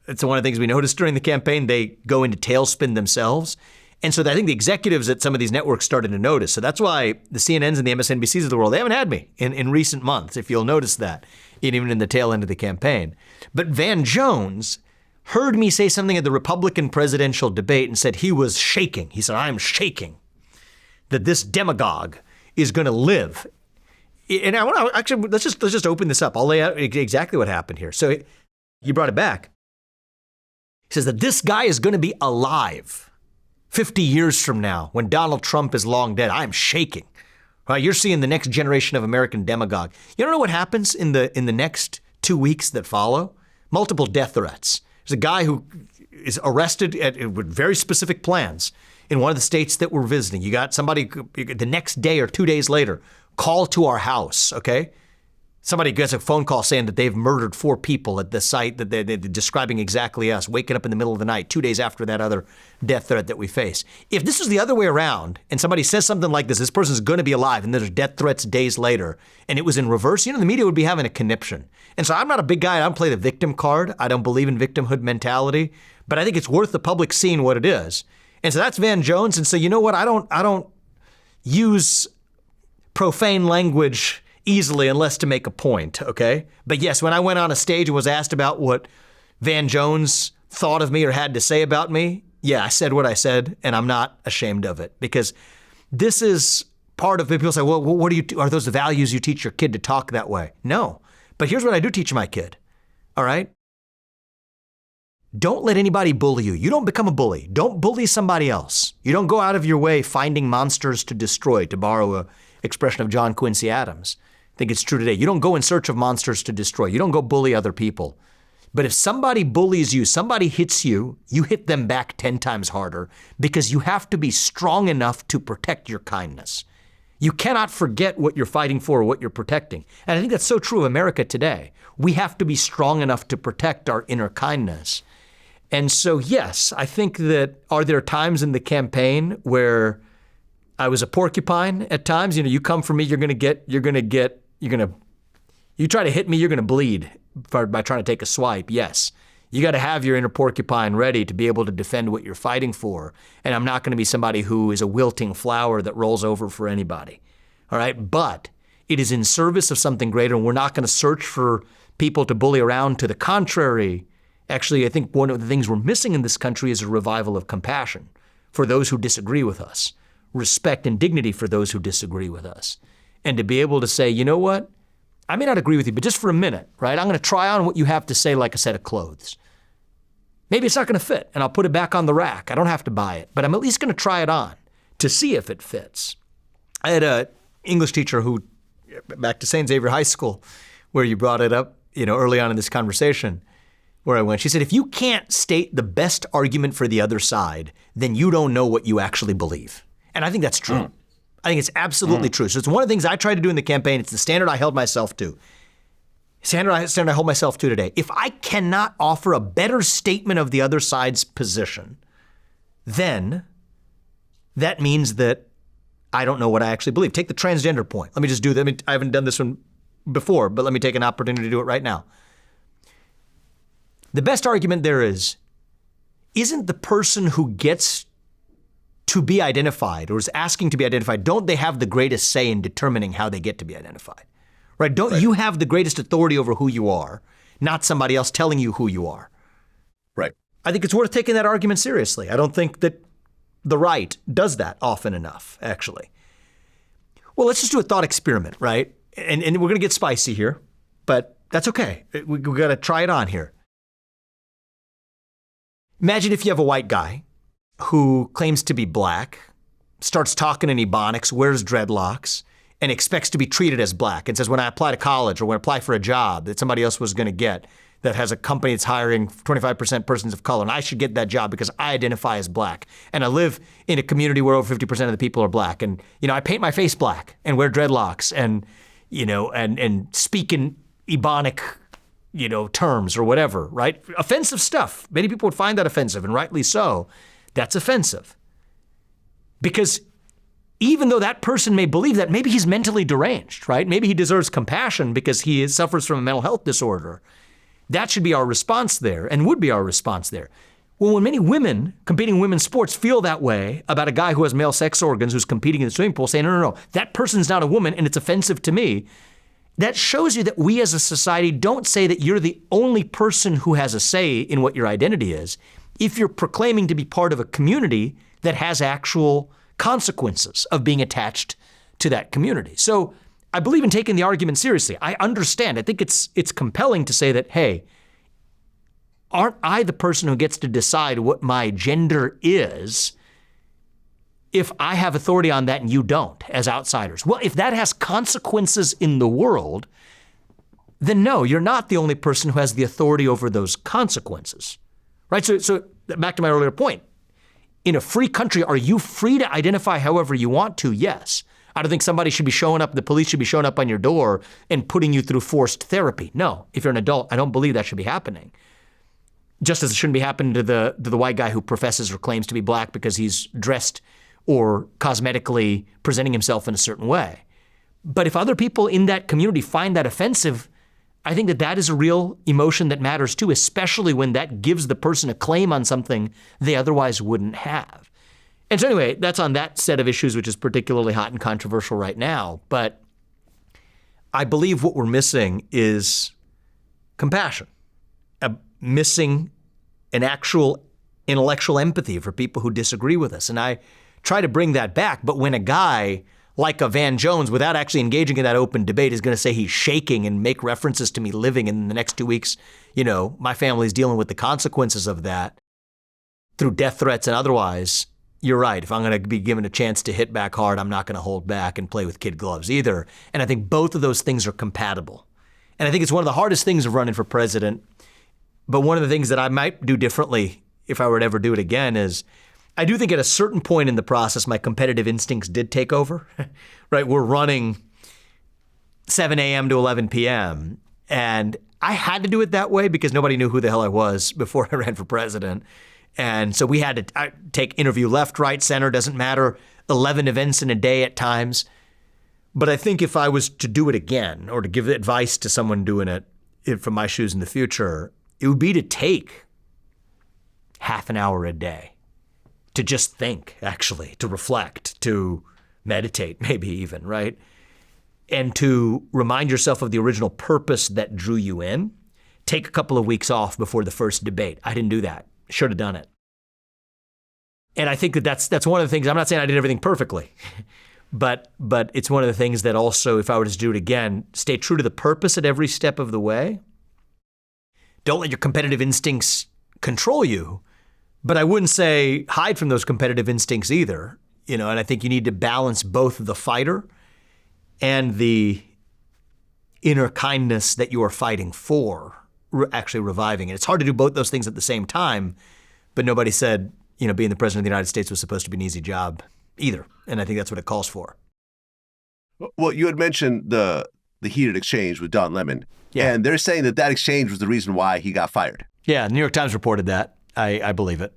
S2: It's one of the things we noticed during the campaign. They go into tailspin themselves. And so I think the executives at some of these networks started to notice. So that's why the CNNs and the MSNBCs of the world, they haven't had me in recent months, if you'll notice that, even in the tail end of the campaign. But Van Jones heard me say something at the Republican presidential debate and said he was shaking. He said, I'm shaking that this demagogue is going to live. And I want to actually, let's just open this up. I'll lay out exactly what happened here. So he brought it back. He says that this guy is going to be alive 50 years from now, when Donald Trump is long dead. I'm shaking. Right? You're seeing the next generation of American demagogue. You don't know what happens in the next 2 weeks that follow? Multiple death threats. There's a guy who is arrested with very specific plans in one of the states that we're visiting. You got somebody the next day or 2 days later, call to our house, okay? Somebody gets a phone call saying that they've murdered 4 people at the site that they're describing exactly us, waking up in the middle of the night, 2 days after that other death threat that we face. If this was the other way around and somebody says something like this person's going to be alive and there's death threats days later, and it was in reverse, the media would be having a conniption. And so I'm not a big guy. I don't play the victim card. I don't believe in victimhood mentality, but I think it's worth the public seeing what it is. And so that's Van Jones. And so you know what? I don't use profane language easily unless to make a point, okay? But yes, when I went on a stage and was asked about what Van Jones thought of me or had to say about me, yeah, I said what I said, and I'm not ashamed of it, because this is part of it. People say, well, what are those the values you teach your kid to talk that way? No, but here's what I do teach my kid, all right? Don't let anybody bully you. You don't become a bully. Don't bully somebody else. You don't go out of your way finding monsters to destroy, to borrow an expression of John Quincy Adams. I think it's true today. You don't go in search of monsters to destroy. You don't go bully other people. But if somebody bullies you, somebody hits you, you hit them back 10 times harder, because you have to be strong enough to protect your kindness. You cannot forget what you're fighting for or what you're protecting. And I think that's so true of America today. We have to be strong enough to protect our inner kindness. And so, yes, I think that are there times in the campaign where I was a porcupine at times? You come for me, you try to hit me, you're going to bleed by trying to take a swipe. Yes, you got to have your inner porcupine ready to be able to defend what you're fighting for. And I'm not going to be somebody who is a wilting flower that rolls over for anybody. All right. But it is in service of something greater. And we're not going to search for people to bully around. To the contrary, actually, I think one of the things we're missing in this country is a revival of compassion for those who disagree with us, respect and dignity for those who disagree with us. And to be able to say, you know what? I may not agree with you, but just for a minute, right? I'm going to try on what you have to say like a set of clothes. Maybe it's not going to fit, and I'll put it back on the rack. I don't have to buy it, but I'm at least going to try it on to see if it fits. I had an English teacher who, back to St. Xavier High School, where you brought it up, early on in this conversation, where I went, she said, if you can't state the best argument for the other side, then you don't know what you actually believe. And I think that's true. I think it's absolutely true. So it's one of the things I tried to do in the campaign. It's the standard I held myself to. Standard I hold myself to today. If I cannot offer a better statement of the other side's position, then that means that I don't know what I actually believe. Take the transgender point. Let me just do that. I haven't done this one before, but let me take an opportunity to do it right now. The best argument there isn't the person who gets to be identified or is asking to be identified, don't they have the greatest say in determining how they get to be identified? Right? You have the greatest authority over who you are, not somebody else telling you who you are.
S1: Right.
S2: I think it's worth taking that argument seriously. I don't think that the right does that often enough, actually. Well, let's just do a thought experiment, right? And we're going to get spicy here, but that's okay. We got to try it on here. Imagine if you have a white guy who claims to be black, starts talking in Ebonics, wears dreadlocks, and expects to be treated as black, and says, when I apply to college or when I apply for a job that somebody else was going to get, that has a company that's hiring 25% persons of color, and I should get that job because I identify as black. And I live in a community where over 50% of the people are black. And, I paint my face black and wear dreadlocks and, and speak in Ebonic, terms or whatever, right? Offensive stuff. Many people would find that offensive, and rightly so. That's offensive. Because even though that person may believe that, maybe he's mentally deranged, right? Maybe he deserves compassion because he suffers from a mental health disorder. That should be our response there, and would be our response there. Well, when many women competing in women's sports feel that way about a guy who has male sex organs who's competing in the swimming pool, saying, no, that person's not a woman and it's offensive to me, that shows you that we as a society don't say that you're the only person who has a say in what your identity is if you're proclaiming to be part of a community that has actual consequences of being attached to that community. So I believe in taking the argument seriously. I understand. I think it's compelling to say that, hey, aren't I the person who gets to decide what my gender is if I have authority on that and you don't as outsiders? Well, if that has consequences in the world, then no, you're not the only person who has the authority over those consequences, right? So back to my earlier point, in a free country, are you free to identify however you want to? Yes. I don't think somebody should be showing up, the police should be showing up on your door and putting you through forced therapy. No, if you're an adult, I don't believe that should be happening. Just as it shouldn't be happening to the white guy who professes or claims to be black because he's dressed or cosmetically presenting himself in a certain way. But if other people in that community find that offensive, I think that is a real emotion that matters too, especially when that gives the person a claim on something they otherwise wouldn't have. And so anyway, that's on that set of issues, which is particularly hot and controversial right now. But I believe what we're missing is compassion, missing an actual intellectual empathy for people who disagree with us. And I try to bring that back. But when a guy like a Van Jones, without actually engaging in that open debate, is going to say he's shaking and make references to me living in the next 2 weeks, my family's dealing with the consequences of that through death threats and otherwise, you're right. If I'm going to be given a chance to hit back hard, I'm not going to hold back and play with kid gloves either. And I think both of those things are compatible. And I think it's one of the hardest things of running for president. But one of the things that I might do differently if I were to ever do it again is I do think at a certain point in the process, my competitive instincts did take over, right? We're running 7 a.m. to 11 p.m. And I had to do it that way because nobody knew who the hell I was before I ran for president. And so we had to take interview left, right, center, doesn't matter, 11 events in a day at times. But I think if I was to do it again or to give advice to someone doing it from my shoes in the future, it would be to take half an hour a day to just think, actually, to reflect, to meditate, maybe even, right? And to remind yourself of the original purpose that drew you in. Take a couple of weeks off before the first debate. I didn't do that. Should have done it. And I think that's one of the things, I'm not saying I did everything perfectly, but it's one of the things that also, if I were to do it again, stay true to the purpose at every step of the way. Don't let your competitive instincts control you, but I wouldn't say hide from those competitive instincts either. And I think you need to balance both the fighter and the inner kindness that you are fighting for, actually reviving it. It's hard to do both those things at the same time, but nobody said, being the president of the United States was supposed to be an easy job either. And I think that's what it calls for.
S1: Well, you had mentioned the heated exchange with Don Lemon.
S2: Yeah.
S1: And they're saying that exchange was the reason why he got fired.
S2: Yeah, New York Times reported that. I believe it.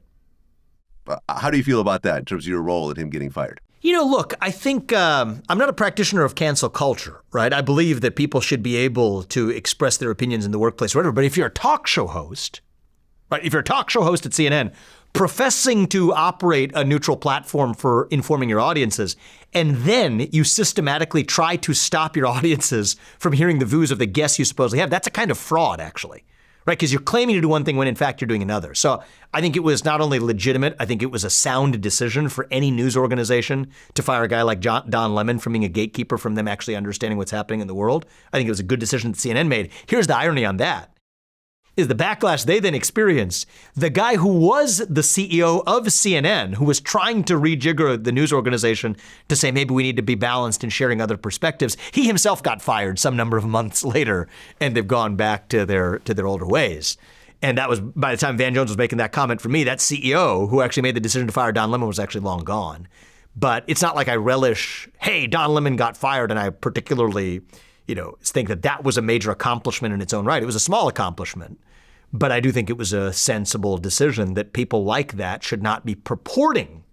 S1: How do you feel about that in terms of your role in him getting fired?
S2: Look, I think I'm not a practitioner of cancel culture, right? I believe that people should be able to express their opinions in the workplace or whatever. But if you're a talk show host, right? If you're a talk show host at CNN, professing to operate a neutral platform for informing your audiences, and then you systematically try to stop your audiences from hearing the views of the guests you supposedly have, that's a kind of fraud, actually. Right, because you're claiming to do one thing when in fact you're doing another. So I think it was not only legitimate, I think it was a sound decision for any news organization to fire a guy like Don Lemon from being a gatekeeper from them actually understanding what's happening in the world. I think it was a good decision that CNN made. Here's the irony on that, is the backlash they then experienced. The guy who was the CEO of CNN, who was trying to rejigger the news organization to say maybe we need to be balanced in sharing other perspectives, he himself got fired some number of months later, and they've gone back to their older ways. And that was, by the time Van Jones was making that comment, for me, that CEO who actually made the decision to fire Don Lemon was actually long gone. But it's not like I relish, hey, Don Lemon got fired, and I particularly think that was a major accomplishment in its own right. It was a small accomplishment, but I do think it was a sensible decision that people like that should not be purporting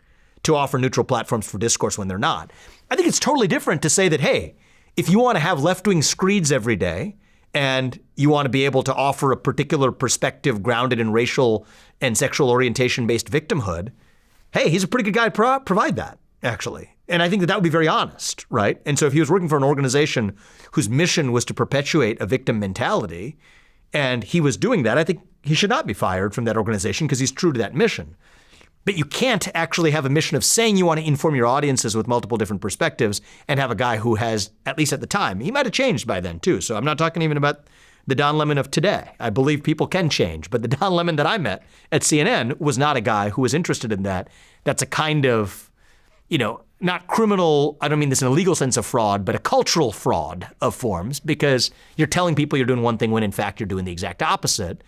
S2: to offer neutral platforms for discourse when they're not. I think it's totally different to say that, hey, if you want to have left-wing screeds every day and you want to be able to offer a particular perspective grounded in racial and sexual orientation-based victimhood, hey, he's a pretty good guy to provide that, actually. And I think that would be very honest, right? And so if he was working for an organization whose mission was to perpetuate a victim mentality, and he was doing that, I think he should not be fired from that organization because he's true to that mission. But you can't actually have a mission of saying you want to inform your audiences with multiple different perspectives and have a guy who has, at least at the time, he might have changed by then too. So I'm not talking even about the Don Lemon of today. I believe people can change. But the Don Lemon that I met at CNN was not a guy who was interested in that. That's a kind of, not criminal, I don't mean this in a legal sense of fraud, but a cultural fraud of forms, because you're telling people you're doing one thing when in fact you're doing the exact opposite.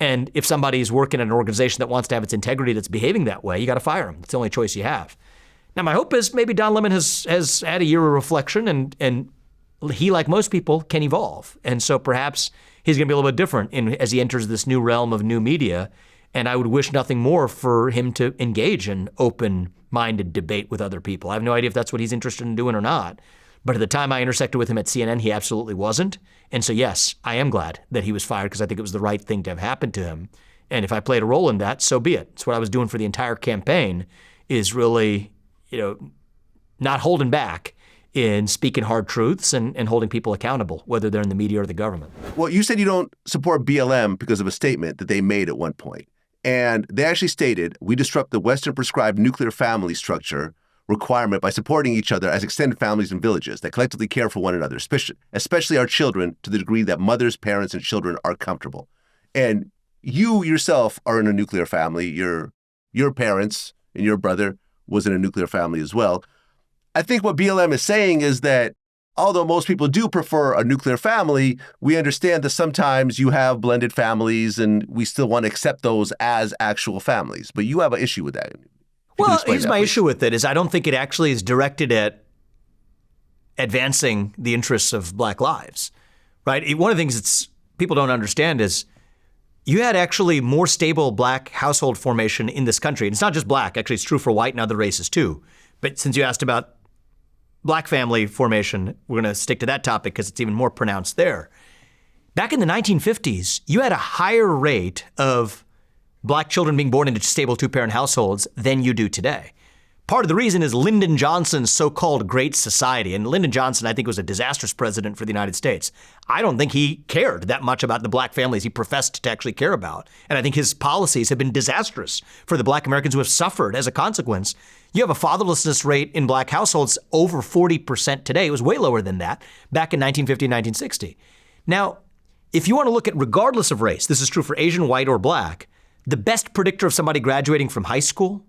S2: And if somebody's working at an organization that wants to have its integrity that's behaving that way, you got to fire him. It's the only choice you have. Now, my hope is maybe Don Lemon has had a year of reflection and he, like most people, can evolve. And so perhaps he's going to be a little bit different as he enters this new realm of new media. And I would wish nothing more for him to engage in open-minded debate with other people. I have no idea if that's what he's interested in doing or not. But at the time I intersected with him at CNN, he absolutely wasn't. And so, yes, I am glad that he was fired because I think it was the right thing to have happened to him. And if I played a role in that, so be it. It's what I was doing for the entire campaign, is really, not holding back in speaking hard truths and holding people accountable, whether they're in the media or the government.
S1: Well, you said you don't support BLM because of a statement that they made at one point. And they actually stated, we disrupt the Western prescribed nuclear family structure requirement by supporting each other as extended families and villages that collectively care for one another, especially our children, to the degree that mothers, parents, and children are comfortable. And you yourself are in a nuclear family. Your parents and your brother was in a nuclear family as well. I think what BLM is saying is that although most people do prefer a nuclear family, we understand that sometimes you have blended families and we still want to accept those as actual families. But you have an issue with that.
S2: Well, here's my issue with it is I don't think it actually is directed at advancing the interests of Black lives, right? One of the things that people don't understand is you had actually more stable Black household formation in this country. And it's not just Black. Actually, it's true for white and other races too. But since you asked about Black family formation, we're going to stick to that topic because it's even more pronounced there. Back in the 1950s, you had a higher rate of Black children being born into stable two-parent households than you do today. Part of the reason is Lyndon Johnson's so-called Great Society. And Lyndon Johnson, I think, was a disastrous president for the United States. I don't think he cared that much about the Black families he professed to actually care about. And I think his policies have been disastrous for the Black Americans who have suffered as a consequence. You have a fatherlessness rate in Black households over 40% today. It was way lower than that back in 1950 and 1960. Now, if you want to look at regardless of race, this is true for Asian, white, or Black, the best predictor of somebody graduating from high school,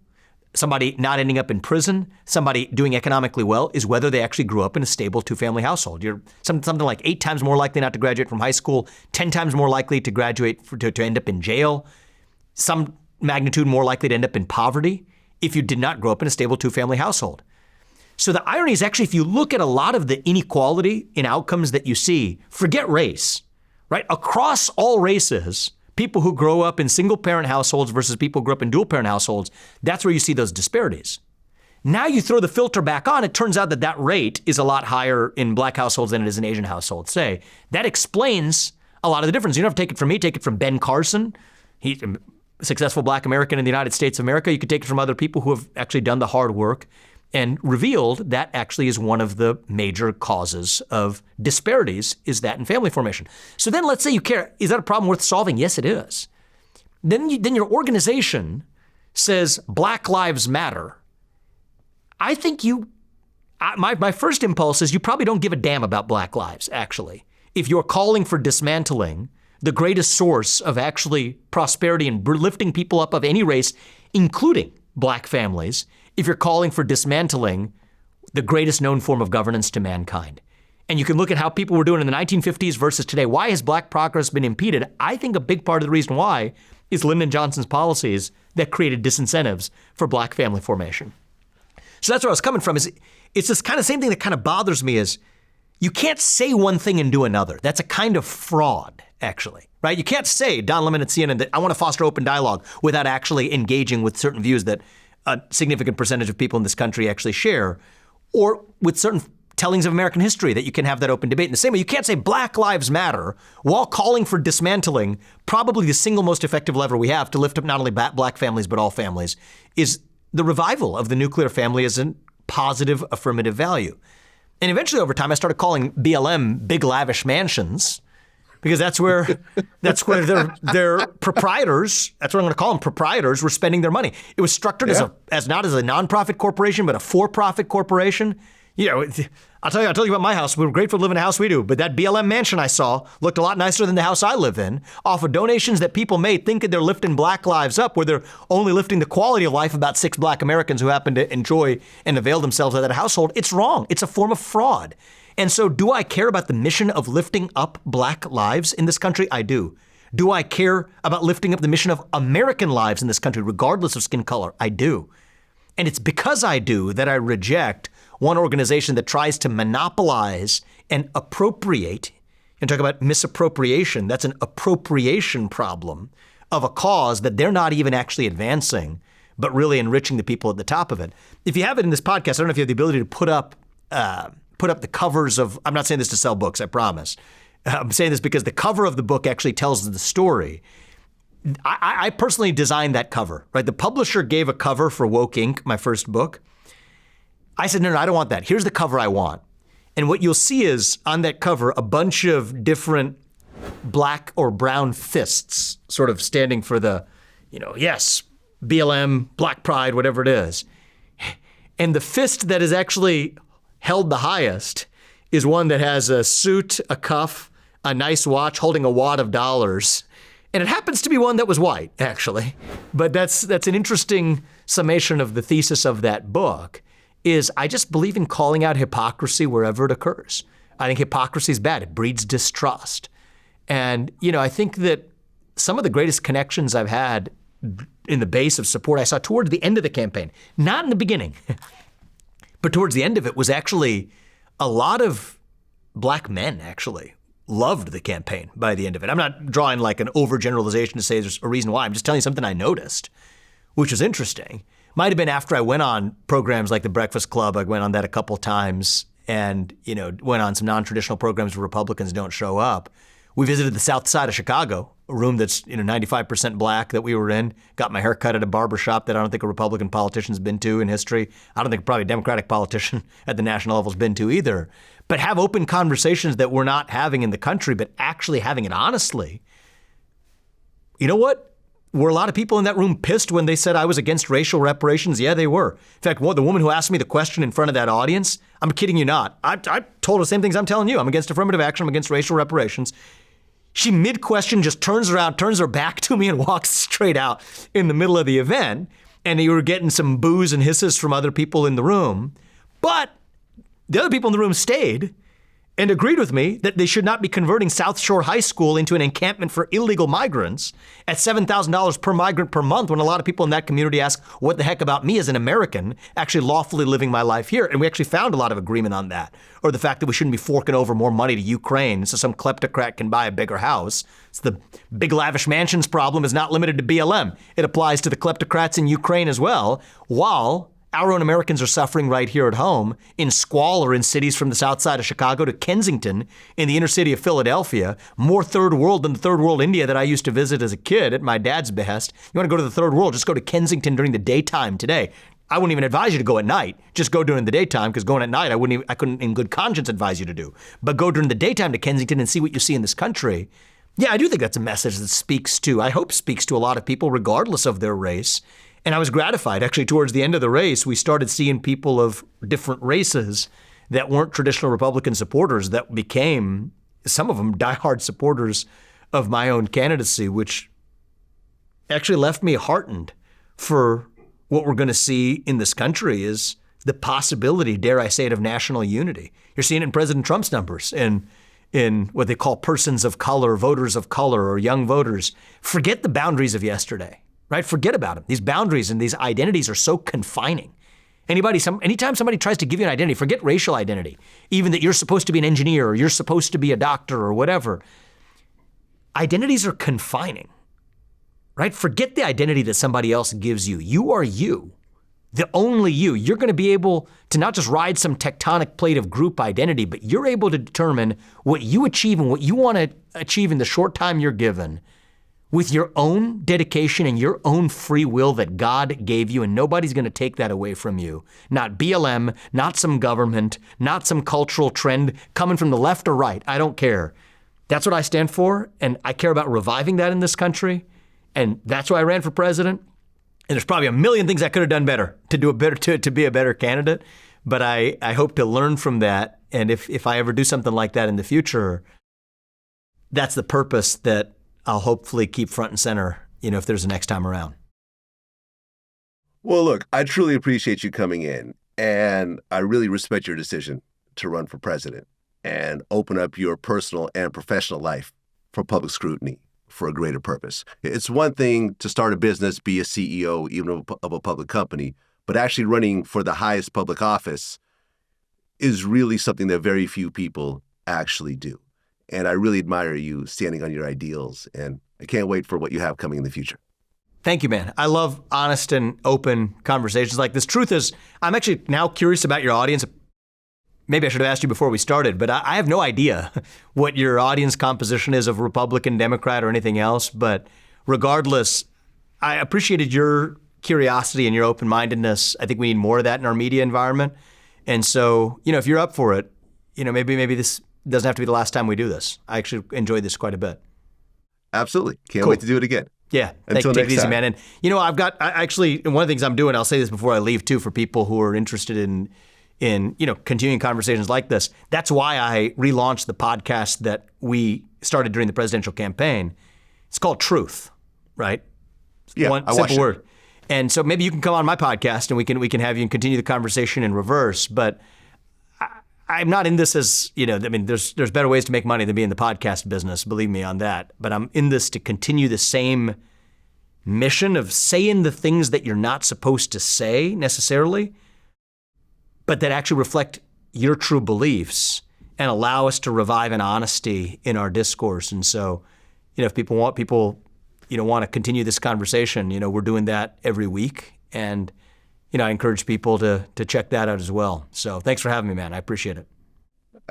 S2: somebody not ending up in prison, somebody doing economically well, is whether they actually grew up in a stable two-family household. You're something like 8 times more likely not to graduate from high school, 10 times more likely to graduate to end up in jail, some magnitude more likely to end up in poverty if you did not grow up in a stable two-family household. So the irony is actually, if you look at a lot of the inequality in outcomes that you see, forget race, right? Across all races, people who grow up in single-parent households versus people who grow up in dual-parent households, that's where you see those disparities. Now you throw the filter back on, it turns out that that rate is a lot higher in Black households than it is in Asian households. Say, that explains a lot of the difference. You don't have to take it from me, take it from Ben Carson. He's a successful Black American in the United States of America. You could take it from other people who have actually done the hard work and revealed that actually is one of the major causes of disparities, is that in family formation. So then let's say you care. Is that a problem worth solving? Yes, it is. Then your organization says Black Lives Matter. I think my first impulse is you probably don't give a damn about Black lives, actually. If you're calling for dismantling the greatest source of actually prosperity and lifting people up of any race, including Black families, if you're calling for dismantling the greatest known form of governance to mankind. And you can look at how people were doing in the 1950s versus today. Why has Black progress been impeded? I think a big part of the reason why is Lyndon Johnson's policies that created disincentives for Black family formation. So that's where I was coming from. It's this kind of same thing that kind of bothers me is you can't say one thing and do another. That's a kind of fraud, actually, right? You can't say, Don Lemon at CNN, that I want to foster open dialogue without actually engaging with certain views that a significant percentage of people in this country actually share, or with certain tellings of American history that you can have that open debate. In the same way, you can't say Black Lives Matter while calling for dismantling probably the single most effective lever we have to lift up not only black families but all families, is the revival of the nuclear family as a positive affirmative value. And eventually over time, I started calling BLM big lavish mansions, because that's where their proprietors, that's what I'm going to call them, proprietors, were spending their money. It was structured as not as a nonprofit corporation, but a for-profit corporation. You know, I told you about my house. We were grateful to live in a house we do, but that BLM mansion I saw looked a lot nicer than the house I live in, off of donations that people made thinking they're lifting black lives up, where they're only lifting the quality of life of about 6 black Americans who happen to enjoy and avail themselves of that household. It's wrong. It's a form of fraud. And so do I care about the mission of lifting up black lives in this country? I do. Do I care about lifting up the mission of American lives in this country, regardless of skin color? I do. And it's because I do that I reject one organization that tries to monopolize and appropriate, and talk about misappropriation. That's an appropriation problem of a cause that they're not even actually advancing, but really enriching the people at the top of it. If you have it in this podcast, I don't know if you have the ability to put up the covers of, I'm not saying this to sell books, I promise. I'm saying this because the cover of the book actually tells the story. I personally designed that cover, right? The publisher gave a cover for Woke Inc., my first book. I said, no, I don't want that. Here's the cover I want. And what you'll see is on that cover, a bunch of different black or brown fists sort of standing for the, yes, BLM, Black Pride, whatever it is. And the fist that is actually held the highest is one that has a suit, a cuff, a nice watch, holding a wad of dollars. And it happens to be one that was white, actually. But that's an interesting summation of the thesis of that book, is I just believe in calling out hypocrisy wherever it occurs. I think hypocrisy is bad. It breeds distrust. And, I think that some of the greatest connections I've had in the base of support I saw towards the end of the campaign, not in the beginning, but towards the end of it, was actually a lot of black men actually loved the campaign by the end of it. I'm not drawing like an overgeneralization to say there's a reason why. I'm just telling you something I noticed, which is interesting. Might have been after I went on programs like the Breakfast Club. I went on that a couple times and, went on some non-traditional programs where Republicans don't show up. We visited the south side of Chicago, a room that's 95% black that we were in. Got my hair cut at a barbershop that I don't think a Republican politician's been to in history. I don't think probably a Democratic politician at the national level's been to either. But have open conversations that we're not having in the country, but actually having it honestly. You know what? Were a lot of people in that room pissed when they said I was against racial reparations? Yeah, they were. In fact, the woman who asked me the question in front of that audience, I'm kidding you not. I told her the same things I'm telling you. I'm against affirmative action. I'm against racial reparations. She mid-question just turns around, turns her back to me and walks straight out in the middle of the event. And you were getting some boos and hisses from other people in the room. But the other people in the room stayed and agreed with me that they should not be converting South Shore High School into an encampment for illegal migrants at $7,000 per migrant per month, when a lot of people in that community ask, what the heck about me as an American actually lawfully living my life here? And we actually found a lot of agreement on that. Or the fact that we shouldn't be forking over more money to Ukraine so some kleptocrat can buy a bigger house. So the big lavish mansions problem is not limited to BLM. It applies to the kleptocrats in Ukraine as well, while our own Americans are suffering right here at home in squalor in cities from the south side of Chicago to Kensington in the inner city of Philadelphia. More third world than the third world India that I used to visit as a kid at my dad's behest. You want to go to the third world, just go to Kensington during the daytime today. I wouldn't even advise you to go at night. Just go during the daytime, because going at night I couldn't in good conscience advise you to do. But go during the daytime to Kensington and see what you see in this country. Yeah, I do think that's a message that I hope speaks to a lot of people regardless of their race. And I was gratified. Actually, towards the end of the race, we started seeing people of different races that weren't traditional Republican supporters that became, some of them, diehard supporters of my own candidacy, which actually left me heartened for what we're going to see in this country is the possibility, dare I say it, of national unity. You're seeing it in President Trump's numbers in what they call persons of color, voters of color, or young voters. Forget the boundaries of yesterday. Right? Forget about them. These boundaries and these identities are so confining. Anytime somebody tries to give you an identity, forget racial identity, even that you're supposed to be an engineer or you're supposed to be a doctor or whatever. Identities are confining, right? Forget the identity that somebody else gives you. You are you. the only you. You're going to be able to not just ride some tectonic plate of group identity, but you're able to determine what you achieve and what you want to achieve in the short time you're given with your own dedication and your own free will that God gave you, and nobody's going to take that away from you. Not BLM, not some government, not some cultural trend coming from the left or right. I don't care. That's what I stand for, and I care about reviving that in this country, and that's why I ran for president. And there's probably a million things I could have done better to be a better candidate, but I hope to learn from that, and if I ever do something like that in the future, that's the purpose that I'll hopefully keep front and center, if there's a next time around.
S1: Well, look, I truly appreciate you coming in, and I really respect your decision to run for president and open up your personal and professional life for public scrutiny for a greater purpose. It's one thing to start a business, be a CEO, even of a public company, but actually running for the highest public office is really something that very few people actually do. And I really admire you standing on your ideals, and I can't wait for what you have coming in the future.
S2: Thank you, man. I love honest and open conversations like this. Truth is, I'm actually now curious about your audience. Maybe I should have asked you before we started, but I have no idea what your audience composition is of Republican, Democrat, or anything else. But regardless, I appreciated your curiosity and your open-mindedness. I think we need more of that in our media environment. And so, if you're up for it, maybe this doesn't have to be the last time we do this. I actually enjoyed this quite a bit.
S1: Absolutely. Can't
S2: Cool.
S1: wait to do it again.
S2: Yeah.
S1: Until
S2: take
S1: next
S2: it easy,
S1: time.
S2: man. And, one of the things I'm doing, I'll say this before I leave too, for people who are interested in continuing conversations like this. That's why I relaunched the podcast that we started during the presidential campaign. It's called Truth, right?
S1: Yeah,
S2: One
S1: I
S2: simple
S1: watched it.
S2: word. And so maybe you can come on my podcast and we can have you and continue the conversation in reverse. But I'm not in this as, there's better ways to make money than be in the podcast business, believe me on that. But I'm in this to continue the same mission of saying the things that you're not supposed to say necessarily, but that actually reflect your true beliefs and allow us to revive an honesty in our discourse. And so, if people want to continue this conversation, we're doing that every week. And I encourage people to check that out as well. So thanks for having me, man. I appreciate it.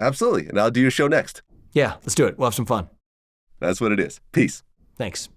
S1: Absolutely. And I'll do your show next.
S2: Yeah, let's do it. We'll have some fun.
S1: That's what it is. Peace.
S2: Thanks.